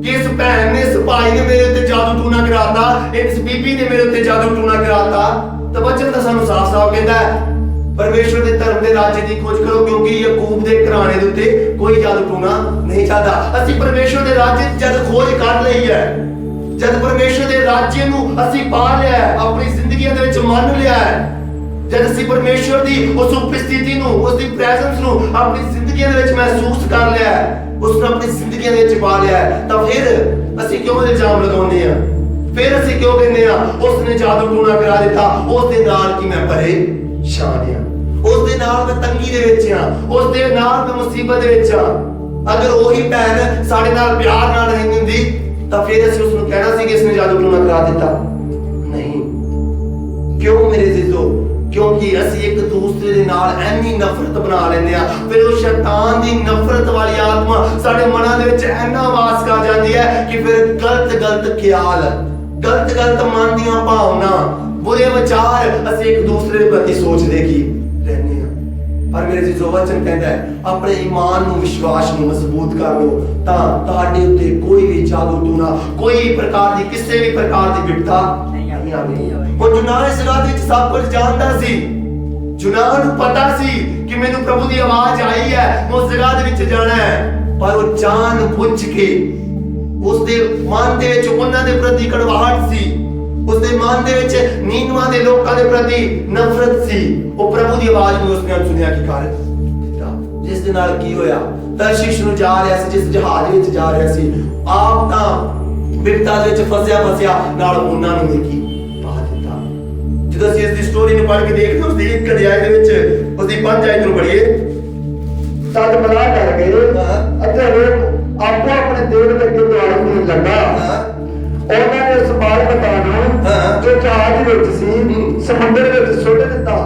ਕਿ ਇਸ ਭੈਣ ਨੇ, ਇਸ ਭਾਈ ਨੇ ਮੇਰੇ ਉੱਤੇ ਜਾਦੂ ਟੂਣਾ ਕਰਾਤਾ, ਇਸ ਬੀਬੀ ਨੇ ਮੇਰੇ ਉੱਤੇ ਜਾਦੂ ਟੂਣਾ ਕਰਾਤਾ, ਤਾਂ ਵਚਨ ਤਾਂ ਸਾਨੂੰ ਸਾਫ਼-ਸਾਫ਼ ਕਹਿੰਦਾ ਹੈ ਪਰਮੇਸ਼ਰ ਦੇ ਧਰਮ ਦੇ ਰਾਜ ਦੀ ਖੋਜ ਕਰੋ, ਕਿਉਂਕਿ ਯਾਕੂਬ ਦੇ ਘਰਾਣੇ ਦੇ ਉੱਤੇ ਕੋਈ ਜਾਦੂ ਟੂਣਾ ਨਹੀਂ ਚੱਲਦਾ। ਅਸੀਂ ਪਰਮੇਸ਼ਰ ਦੇ ਰਾਜ ਦੀ ਜਦ ਖੋਜ ਕਰ ਲਈ ਹੈ, ਜਦ ਪਰਮੇਸ਼ਰ ਦੇ ਰਾਜ ਨੂੰ ਅਸੀਂ ਪਾ ਲਿਆ ਹੈ, ਆਪਣੀ ਜ਼ਿੰਦਗੀਆਂ ਦੇ ਵਿੱਚ ਮੰਨ ਲਿਆ ਹੈ, ਜਦ ਅਸੀਂ ਪਰਮੇਸ਼ਰ ਦੀ ਉਸ ਉਪਸਥਿਤੀ ਨੂੰ, ਉਸ ਦੀ ਪ੍ਰੈਜ਼ੈਂਸ ਨੂੰ ਆਪਣੀ ਜ਼ਿੰਦਗੀਆਂ ਦੇ ਵਿੱਚ ਮਹਿਸੂਸ ਕਰ ਲਿਆ ਹੈ, ਉਸ ਨੂੰ ਆਪਣੀ ਜ਼ਿੰਦਗੀਆਂ ਦੇ ਵਿੱਚ ਪਾ ਲਿਆ ਹੈ, ਤਾਂ ਫਿਰ ਅਸੀਂ ਕਿਉਂ ਇਲਜ਼ਾਮ ਲਗਾਉਂਦੇ ਆ? ਫਿਰ ਅਸੀਂ ਕਿਉਂ ਕਹਿੰਦੇ ਆ ਉਸ ਨੇ ਜਾਦੂ ਟੂਣਾ ਕਰਾ ਦਿੱਤਾ, ਉਸ ਦੇ ਨਾਲ ਕਿ ਮੈਂ ਪਰੇਸ਼ਾਨ ਆ, ਉਸ ਦੇ ਨਾਲ ਮੈਂ ਤੰਗੀ ਦੇ ਵਿੱਚ ਆ, ਉਸ ਦੇ ਨਾਲ ਮੈਂ ਮੁਸੀਬਤ ਦੇ ਵਿੱਚ ਆ। ਅਗਰ ਉਹੀ ਭੈਣ ਸਾਡੇ ਨਾਲ ਪਿਆਰ ਨਾਲ ਰਹਿੰਦੀ ਹੁੰਦੀ ਤਾਂ ਫਿਰ ਅਸੀਂ ਉਸ ਨੂੰ ਕਹਿਣਾ ਸੀ ਕਿ ਇਸਨੇ ਜਾਦੂ ਟੂਣਾ ਕਰਾ ਦਿੱਤਾ। ਨਹੀਂ, ਕਿਉਂ ਮੇਰੇ ਜੀਜ਼ੋ? ਕਿਉਂਕਿ ਅਸੀਂ ਇੱਕ ਦੂਸਰੇ ਦੇ ਨਾਲ ਐਨੀ ਨਫ਼ਰਤ ਬਣਾ ਲੈਂਦੇ ਆ। ਫਿਰ ਉਹ ਸ਼ੈਤਾਨ ਦੀ ਨਫ਼ਰਤ ਵਾਲੀ ਆਤਮਾ ਸਾਡੇ ਮਨਾਂ ਦੇ ਵਿੱਚ ਐਨਾ ਵਾਸ ਕਰ ਜਾਂਦੀ ਹੈ ਕਿ ਫਿਰ ਗਲਤ ਖਿਆਲ, ਗਲਤ ਮਨ ਦੀਆਂ ਭਾਵਨਾ, ਬੁਰੇ ਵਿਚਾਰ ਅਸੀਂ ਇੱਕ ਦੂਸਰੇ ਦੇ ਪ੍ਰਤੀ ਸੋਚਦੇ ਕੀ ਰਹਿੰਦੇ ਆ। ਪਰ ਮੇਰੇ ਜੀਜ਼ੋ ਵਚਨ ਕਹਿੰਦਾ ਹੈ ਆਪਣੇ ਈਮਾਨ ਨੂੰ, ਵਿਸ਼ਵਾਸ ਨੂੰ ਮਜ਼ਬੂਤ ਕਰ ਲਓ, ਤਾਂ ਤੁਹਾਡੇ ਉੱਤੇ ਕੋਈ ਵੀ ਜਾਦੂ ਟੂਣਾ, ਕੋਈ ਪ੍ਰਕਾਰ ਦੀ, ਕਿਸੇ ਵੀ ਪ੍ਰਕਾਰ ਦੀ ਵਿਪਤਾ ਨਹੀਂ ਆਵੇਗੀ। ਉਹ ਯੂਨਾਨ ਇਸ ਰਾਤ ਵਿੱਚ ਸਭ ਕੁਝ ਜਾਣਦਾ ਸੀ। ਯੂਨਾਨ ਨੂੰ ਪਤਾ ਸੀ ਕਿ ਮੈਨੂੰ ਪ੍ਰਭੂ ਦੀ ਆਵਾਜ਼ ਆਈ ਹੈ, ਮੈਂ ਉਸ ਜਗ੍ਹਾ ਦੇ ਵਿੱਚ ਜਾਣਾ ਹੈ। ਪਰ ਉਹ ਜਾਣ ਬੁੱਝ ਕੇ ਉਸਦੇ ਮਨ ਦੇ ਵਿੱਚ ਉਹਨਾਂ ਦੇ ਪ੍ਰਤੀ ਕੜਵਾਹਟ ਸੀ, ਉਸਦੇ ਮਨ ਦੇ ਵਿੱਚ ਨੀਨਵਾ ਦੇ ਲੋਕਾਂ ਦੇ ਪ੍ਰਤੀ ਨਫ਼ਰਤ ਸੀ। ਉਹ ਪ੍ਰਭੂ ਦੀ ਆਵਾਜ਼ ਨੂੰ ਉਸਨੇ ਅਣਸੁਣਿਆ ਕੀ ਕਰ ਦਿੱਤਾ। ਜਿਸ ਦੇ ਨਾਲ ਕੀ ਹੋਇਆ? ਤਰਸ਼ੀਸ਼ ਨੂੰ ਜਾ ਰਿਹਾ ਸੀ, ਜਿਸ ਜਹਾਜ਼ ਵਿੱਚ ਜਾ ਰਿਹਾ ਸੀ, ਆਪ ਤਾਂ ਵਿਪਤਾ ਦੇ ਵਿੱਚ ਫਸਿਆ ਨਾਲ ਉਹਨਾਂ ਨੂੰ ਵੀ ਕੀ ਪਾ ਦਿੱਤਾ। ਜਦੋਂ ਅਸੀਂ ਇਸ ਦੀ ਸਟੋਰੀ ਨੂੰ ਪੜ੍ਹ ਕੇ ਦੇਖਦੇ ਹਾਂ, ਉਸ ਦੀ ਇੱਕ ਅਧਿਆਇ ਦੇ ਵਿੱਚ ਉਸ ਦੀ 5 ਆਇਤ ਨੂੰ ਪੜ੍ਹੀਏ। ਤਦ ਮਲਾਹ ਕਰ ਗਏ ਅਤੇ ਲੋਕ ਆਪੋ ਆਪਣੇ ਦੇਵ ਦੇ ਅੱਗੇ ਦੁਆਰਾ ਕਰਨ ਲੱਗਾ। ਉਹਨਾਂ ਨੇ ਉਸ ਬਾਲਬਤਾ ਨੂੰ ਜੋ ਜਹਾਜ਼ ਵਿੱਚ ਸੀ ਸਮੁੰਦਰ ਵਿੱਚ ਸੁੱਟ ਦਿੱਤਾ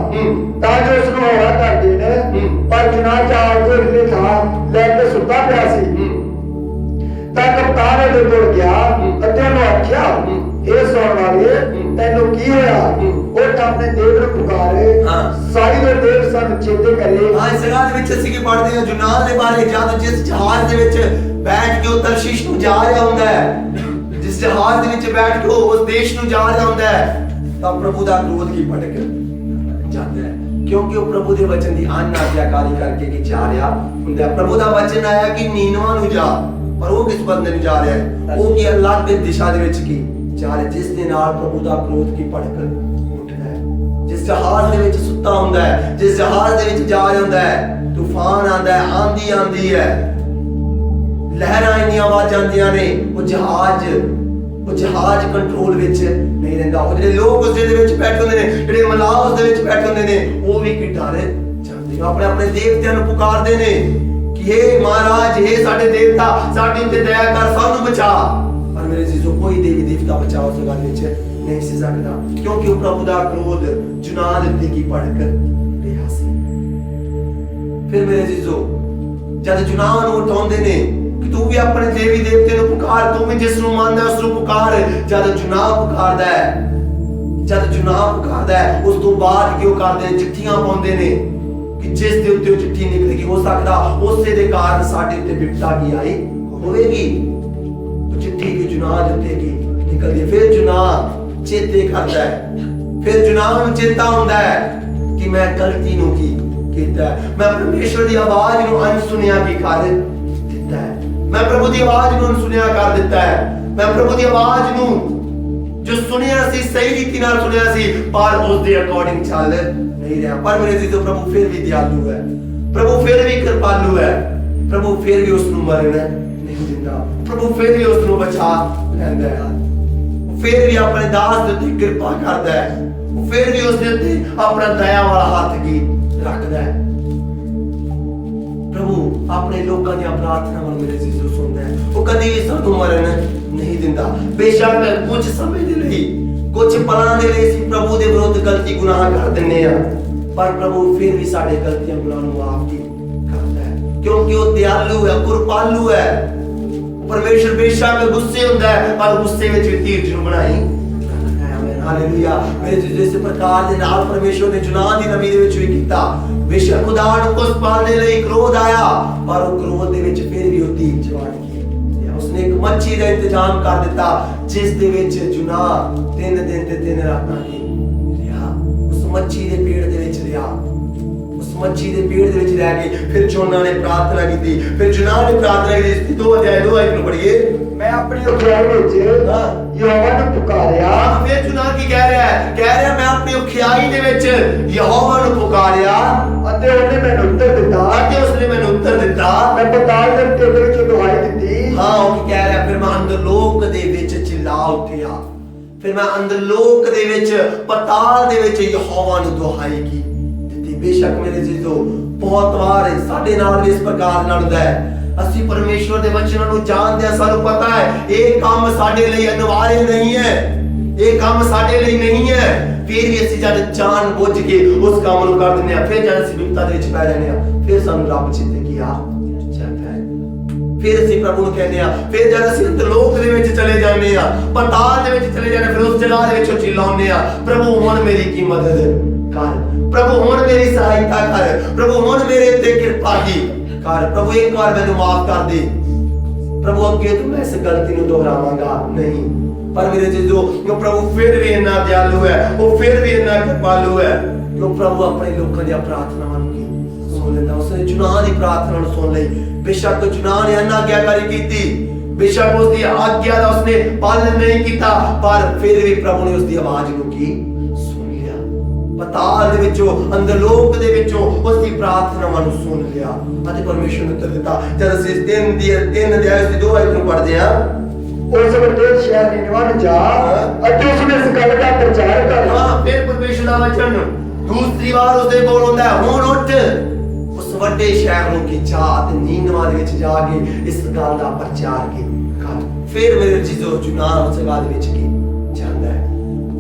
ਤਾਂ ਜੋ ਉਸ ਨੂੰ ਹਵਾ ਕਰ ਦੇਣ। ਪਰ ਜਨਾਹ ਜਹਾਜ਼ ਦੇ ਅਗਲੇ ਥਾਂ ਲੈ ਕੇ ਸੁੱਤਾ ਪਿਆ ਸੀ। ਤਾਂ ਕਪਤਾਨ ਉਹਦੇ ਕੋਲ ਗਿਆ ਅਤੇ ਉਹਨੂੰ ਆਖਿਆ, ਇਹ ਸੁਣਨ ਵਾਲੇ ਤੈਨੂੰ ਕੀ ਹੋਇਆ? ਉਹ ਆਪਣੇ ਦੇਵ ਨੂੰ ਪੁਕਾਰੇ, ਸਾਰੀ ਦੇ ਦੇਵ ਸਾਨੂੰ ਚੇਤੇ ਕਰੇ। ਇਸ ਜਗ੍ਹਾ ਦੇ ਵਿੱਚ ਅਸੀਂ ਕੀ ਪੜ੍ਹਦੇ ਹਾਂ? ਯੂਨਾਨ ਦੇ ਬਾਰੇ। ਜਦ ਜਿਸ ਜਹਾਜ਼ ਦੇ ਵਿੱਚ ਬੈਠ ਕੇ ਉਹ ਤਰਸ਼ੀਸ਼ ਨੂੰ ਜਾ ਰਿਹਾ ਹੁੰਦਾ ਹੈ, ਜਿਸ ਜਹਾਜ਼ ਦੇ ਵਿੱਚ ਬੈਠ ਕੇ ਉਹ ਉਸ ਦੇਸ਼ ਨੂੰ ਜਾ ਰਿਹਾ ਹੁੰਦਾ ਹੈ, ਤਾਂ ਪ੍ਰਭੂ ਦਾ ਕ੍ਰੋਧ ਕੀ ਭੜਕ ਜਾਂਦਾ ਹੈ, ਕਿਉਂਕਿ ਉਹ ਪ੍ਰਭੂ ਦੇ ਵਚਨ ਦੀ ਅਨਾਗਿਆਕਾਰੀ ਕਰਕੇ ਕੀ ਜਾ ਰਿਹਾ ਹੁੰਦਾ ਹੈ। ਪ੍ਰਭੂ ਦਾ ਵਚਨ ਆਇਆ ਕਿ ਨੀਨਵਾ ਨੂੰ ਜਾ, ਪਰ ਉਹ ਕਿਸ ਬੰਦੇ ਨੂੰ ਜਾ ਰਿਹਾ ਹੈ? ਉਹ ਕੀ ਅਲੱਗ ਦਿਸ਼ਾ ਦੇ ਵਿੱਚ ਕੀ ਜਾ ਰਿਹਾ, ਜਿਸ ਦੇ ਨਾਲ ਪ੍ਰਭੂ ਦਾ ਕ੍ਰੋਧ ਕੀ ਭੜਕ ਉੱਠਦਾ ਹੈ। ਜਿਸ ਜਹਾਜ਼ ਦੇ ਵਿੱਚ ਸੁੱਤਾ ਹੁੰਦਾ ਹੈ, ਜਿਸ ਜਹਾਜ਼ ਦੇ ਵਿੱਚ ਜਾ ਰਿਹਾ ਹੁੰਦਾ ਹੈ, ਤੂਫਾਨ ਆਂਦਾ ਹੈ, ਆਂਦੀ ਆਂਦੀ ਹੈ, ਲਹਿਰਾਂ ਇੰਨੀਆਂ ਆਵਾਜ਼ ਜਾਂਦੀਆਂ ਨੇ, ਉਹ ਜਹਾਜ਼ ਕੰਟਰੋਲ ਵਿੱਚ ਨਹੀਂ ਰਹਿੰਦਾ। ਉਹ ਜਿਹੜੇ ਲੋਕ ਉਸ ਦੇ ਵਿੱਚ ਬੈਠੇ ਹੁੰਦੇ ਨੇ, ਜਿਹੜੇ ਮਲਾਹ ਉਸ ਦੇ ਵਿੱਚ ਬੈਠੇ ਹੁੰਦੇ ਨੇ, ਉਹ ਵੀ ਕੀ ਡਰ ਜਾਂਦੇ ਨੇ, ਆਪਣੇ ਦੇਵਤਿਆਂ ਨੂੰ ਪੁਕਾਰਦੇ ਨੇ ਕਿ हे ਮਹਾਰਾਜ, हे ਸਾਡੇ ਦੇਵਤਾ, ਸਾਡੇ ਉੱਤੇ ਦਇਆ ਕਰ, ਸਾਨੂੰ ਬਚਾ। ਪਰ ਮੇਰੇ ਜੀਜ਼ੋ ਕੋਈ ਦੇਵੀ ਦੇਵਤਾ ਬਚਾ ਉਸ ਗੱਲ ਵਿੱਚ ਨਹੀਂ ਸੀ ਸਕਦਾ, ਕਿਉਂਕਿ ਉਹ ਪ੍ਰਭੂ ਦਾ ਕ੍ਰੋਧ ਯੂਨਾਨ ਉੱਤੇ ਕੀ ਭੜਕ ਰਿਹਾ ਸੀ। ਫਿਰ ਮੇਰੇ ਜੀਜ਼ੋ ਜਦ ਯੂਨਾਨ ਨੂੰ ਉਠਾਉਂਦੇ ਨੇ ਕਿ ਤੂੰ ਵੀ ਆਪਣੇ ਦੇਵੀ ਦੇਵਤੇ ਨੂੰ ਪੁਕਾਰ, ਤੂੰ ਵੀ ਜਿਸ ਨੂੰ ਮੰਨਦਾ ਉਸ ਨੂੰ ਪੁਕਾਰ। ਜਦ ਯੂਨਾਨ ਪੁਕਾਰਦਾ ਹੈ, ਉਸ ਤੋਂ ਬਾਅਦ ਕਿਉਂ ਕਰਦੇ ਨੇ? ਚਿੱਠੀਆਂ ਪਾਉਂਦੇ ਨੇ ਕਿ ਜਿਸ ਦੇ ਉੱਤੇ ਉਹ ਚਿੱਠੀ ਨਿਕਲੇਗੀ, ਹੋ ਸਕਦਾ ਉਸੇ ਦੇ ਕਾਰਨ ਸਾਡੇ ਉੱਤੇ ਵਿਪਤਾ ਕੀ ਆਈ ਹੋਵੇਗੀ। ਉਹ ਚਿੱਠੀ ਕਿ ਯੂਨਾਨ ਉੱਤੇ ਕੀ ਨਿਕਲਦੀ ਹੈ। ਫਿਰ ਯੂਨਾਨ ਚੇਤੇ ਕਰਦਾ ਹੈ, ਫਿਰ ਯੂਨਾਨ ਨੂੰ ਚੇਤਾ ਹੁੰਦਾ ਹੈ ਕਿ ਮੈਂ ਗਲਤੀ ਨੂੰ ਕੀ ਕੀਤਾ, ਮੈਂ ਪਰਮੇਸ਼ਰ ਦੀ ਆਵਾਜ਼ ਨੂੰ ਅਣਸੁਣਿਆ ਕੀ ਕਰ ਦਿੱਤਾ ਹੈ, ਮੈਂ ਪ੍ਰਭੂ ਦੀ ਆਵਾਜ਼ ਨੂੰ ਅਣਸੁਣਿਆ ਕਰ ਦਿੱਤਾ ਹੈ, ਮੈਂ ਪ੍ਰਭੂ ਦੀ ਆਵਾਜ਼ ਨੂੰ ਜੋ ਸੁਣਿਆ ਸੀ ਸਹੀ ਰੀਤੀ ਨਾਲ ਸੁਣਿਆ ਸੀ, ਪਰ ਉਸ ਦੇ ਅਕੋਰਡਿੰਗ ਚੱਲ ਨਹੀਂ ਰਿਹਾ। ਪਰ ਮੇਰੇ ਜੀਜ਼ੋ ਪ੍ਰਭੂ ਫਿਰ ਵੀ ਦਿਆਲੂ ਹੈ, ਪ੍ਰਭੂ ਫਿਰ ਵੀ ਕਿਰਪਾਲੂ ਹੈ। प्रभु फिर भी उसनू मरण नहीं दिंदा, प्रभु फिर भी उसनू बचा लैंदा है, फिर भी अपने दास दे उत्ते कृपा करदा है, फिर भी उसदे उत्ते अपना दया वाला हाथ की रखदा है। प्रभु अपने लोगों दी प्रार्थनावां मेरे जीजू सुनदा है, वो कदी भी सानू मरण नहीं दिंदा। बेशक कुछ समय दे लई कुछ पलां दे लई सी प्रभु दे विरुद्ध गलती गुनाह कर दिंने आ, पर प्रभु फिर भी साडे गलतियां गुनाह नू माफ की करदा है, क्योंकि वो दयालु है, कृपालु है। परमेश्वर बेशक गुस्से हुंदा है, पर गुस्से विच भी धीरज नू बनाई रखदा है। आमीन हालेलुया। मेरे जीजू इस प्रकार दे नाल परमेश्वर ने जुनाह दी नबी दे विच भी कीता। बेशक खुदा नू कुछ पल दे लई क्रोध आया, पर वो क्रोध दे विच फिर भी वो धीरज बन गई। उसने एक मच्छी का इंतजाम कर दिता जिस दे विच जुनाह 3 दिन ते 3 रातां की रिहा। उस मच्छी दे पेड़ दे विच रिहा, उस मच्छी दे पेड़ दे विच रह के फिर जोना ने प्रार्थना की, फिर जुनाह ने प्रार्थना की। 2 अध्याय 2 आयत पढ़िए। मैं अपनी उखियाई विच यहोवा नू पुकारिया। फिर जुनाह की कह रहा है, कह रहा मैं अपनी उखियाई दे विच यहोवा नू पुकारिया अते उन्हें मैनू उत्तर दिता, अते उसने मैनू उत्तर दिता। मैं पताल दे ढिड विच दुहाई दित्ती। हाँ वो कह रहा फिर मैं अंदर लोक दे विच चिल्ला उठिया, फिर मैं अंदर लोक दे विच पताल दे विच यहोवा नू दुहाई की दित्ती। बेशक मेरे जीजो बहुत वार साडे नाल भी इस प्रकार नाल हुंदा है। ਅਸੀਂ परमेश्वर दे वचनां नू जानदे आ, सानू पता है ਇਹ ਕੰਮ ਸਾਡੇ ਲਈ ਅਨਿਵਾर्य नहीं है, ਇਹ ਕੰਮ ਸਾਡੇ ਲਈ नहीं है, फिर भी ਅਸੀਂ जद जान बुझ के उस काम ਨੂੰ ਕਰ ਦਿੰਦੇ ਆ, ਫਿਰ ਜਦ ਅਸੀਂ ਵਿਪਤਾ ਦੇ ਵਿੱਚ ਪੈ ਜਾਂਦੇ ਆ, ਫਿਰ ਸਾਨੂੰ ਰੱਬ ਚੇਤੇ ਕੀ ਆ ਜਾਂਦਾ ਹੈ। ਫਿਰ ਅਸੀਂ ਪ੍ਰਭੂ ਨੂੰ ਕਹਿੰਦੇ ਆ, ਫਿਰ ਜਦ ਅਸੀਂ ਅੰਤਰਲੋਕ ਦੇ ਵਿੱਚ ਚਲੇ ਜਾਂਦੇ ਆ, ਪਤਾਲ ਦੇ ਵਿੱਚ ਚਲੇ ਜਾਂਦੇ, ਫਿਰ ਉਸ ਜਗ੍ਹਾ ਦੇ ਵਿੱਚੋਂ ਚਿਲਾਉਂਦੇ ਆ, ਪ੍ਰਭੂ ਹੁਣ ਮੇਰੀ ਕੀ ਮਦਦ ਕਰ, ਪ੍ਰਭੂ ਹੁਣ ਮੇਰੀ ਸਹਾਇਤਾ ਕਰ, ਪ੍ਰਭੂ ਹੁਣ ਮੇਰੇ ਉੱਤੇ ਕਿਰਪਾ ਕੀ कर, प्रभु एक बार मैंने माफ कर दे, प्रभु अगे तो मैं इस गलती को दोहरावांगा नहीं। पर मेरे जीजो प्रभु फिर भी इतना दयालु है, वो फिर भी इतना कृपालु है, जो प्रभु अपने लोगों दी प्रार्थनावां नूं सुन लेंदा। उसने जुनाह दी प्रार्थना नूं सुन लई। बेशक जुनाह ने अनाज्ञाकारी कीती, बेशक उसकी आज्ञा दा उसने पालन नहीं किया, पर फिर भी प्रभु ने उसकी आवाज नूं की सुन लिया। पताल दे विचों अंदर लोक दे विचों उसकी प्रार्थनावां नूं सुन लिया अते परमेश्वर ने उत्तर दिता। जद ਅਸੀਂ 3 अध्याय ਦੀ 2 आयत ਨੂੰ ਪੜ੍ਹਦੇ ਹਾਂ, उस बड़े शहर निनवा में जा अते उसने इस गल का प्रचार कर। हां फिर परमेश्वर ਦਾ ਵਚਨ ਦੂਸਰੀ ਵਾਰ ਉਸਦੇ ਕੋਲ ਹੁੰਦਾ ਹੈ, ਹੁਣ ਉੱਠ ਉਸ ਵੱਡੇ ਸ਼ਹਿਰ ਨੂੰ ਕੀ ਜਾ ਤੇ ਨੀਨਵਾ ਦੇ ਵਿੱਚ ਜਾ ਕੇ ਇਸ ਗੱਲ ਦਾ ਪ੍ਰਚਾਰ ਕਰ। ਫਿਰ ਮੇਰੇ ਜੀਜੋ जुनाह ਉਸ ਜਗ੍ਹਾ ਦੇ ਵਿੱਚ ਕੀ ਜਾਂਦਾ ਹੈ,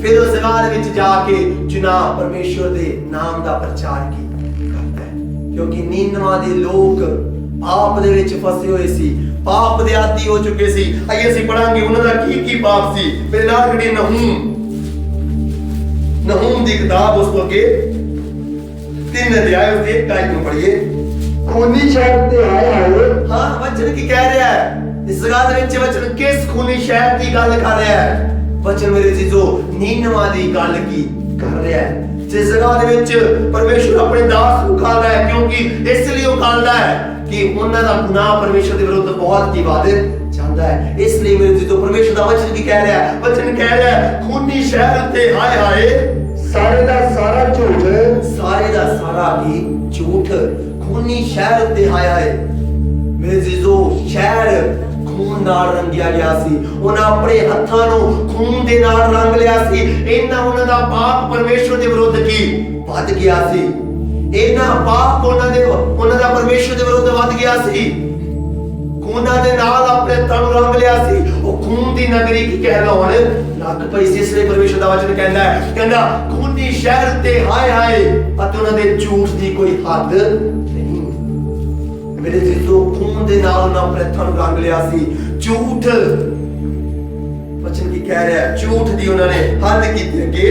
फिर उस जगह विच जाके जुनाह परमेश्वर दे नाम दा प्रचार की करता है, क्योंकि नीनवा दे लोग पाप दे विच फसे हुए सी, पाप दे आदी हो चुके सी। आइए ਅਸੀਂ पढ़ांगे उन्हां दा की पाप सी। मेरे नाल खड़ी नहूम दी किताब उस अगे 3 अध्याय उसके 1 आयत ਨੂੰ पढ़िए। खूनी शहर ते आए हाय। हां वचन की कह रहा है, इस जगह दे विच वचन किस खूनी शहर की गल कर रहा है। वचन मेरे जीजो नीनवा दी गल की कर रहा है, जिस जगह दे विच परमेश्वर अपने दास को उखालदा है, क्योंकि इसलिए उखालदा है कि उन्हां दा गुनाह परमेश्वर दे विरुद्ध बहुत की वध जांदा है। इसलिए मेरे जीजो परमेश्वर दा वचन की कह रहा है, वचन कह रहा है खूनी शहर ते हाय हाय, सारे दा सारा झूठ, सारे दा सारा की झूठ, खूनी शहर ते हाय हाय। मेरे जीजो शहर खून नाल रंगिया गया सी, उन्हां अपने हत्थां नूं खून दे नाल रंग लिया सी। इन्हां उन्हां दा पाप परमेश्वर दे विरुद्ध की वध गया सी, इन्हां पाप उन्हां दा परमेश्वर दे विरुद्ध वध गया सी। खूनां दे नाल अपने हत्थां नूं रंग लिया सी, वो खून दी नगरी की कहलाउण लग पई सी। इसलिए परमेश्वर दा वचन कहंदा है, कहंदा खूनी शहर ते हाय हाय, अते उन्हां दे झूठ दी कोई हद नहीं। मेरे जीजो खून दे नाल ना अपने हत्थां नूं रंग लिया सी, झूठ वचन की कह रहा है, झूठ दी उन्होंने हद कीती अगे,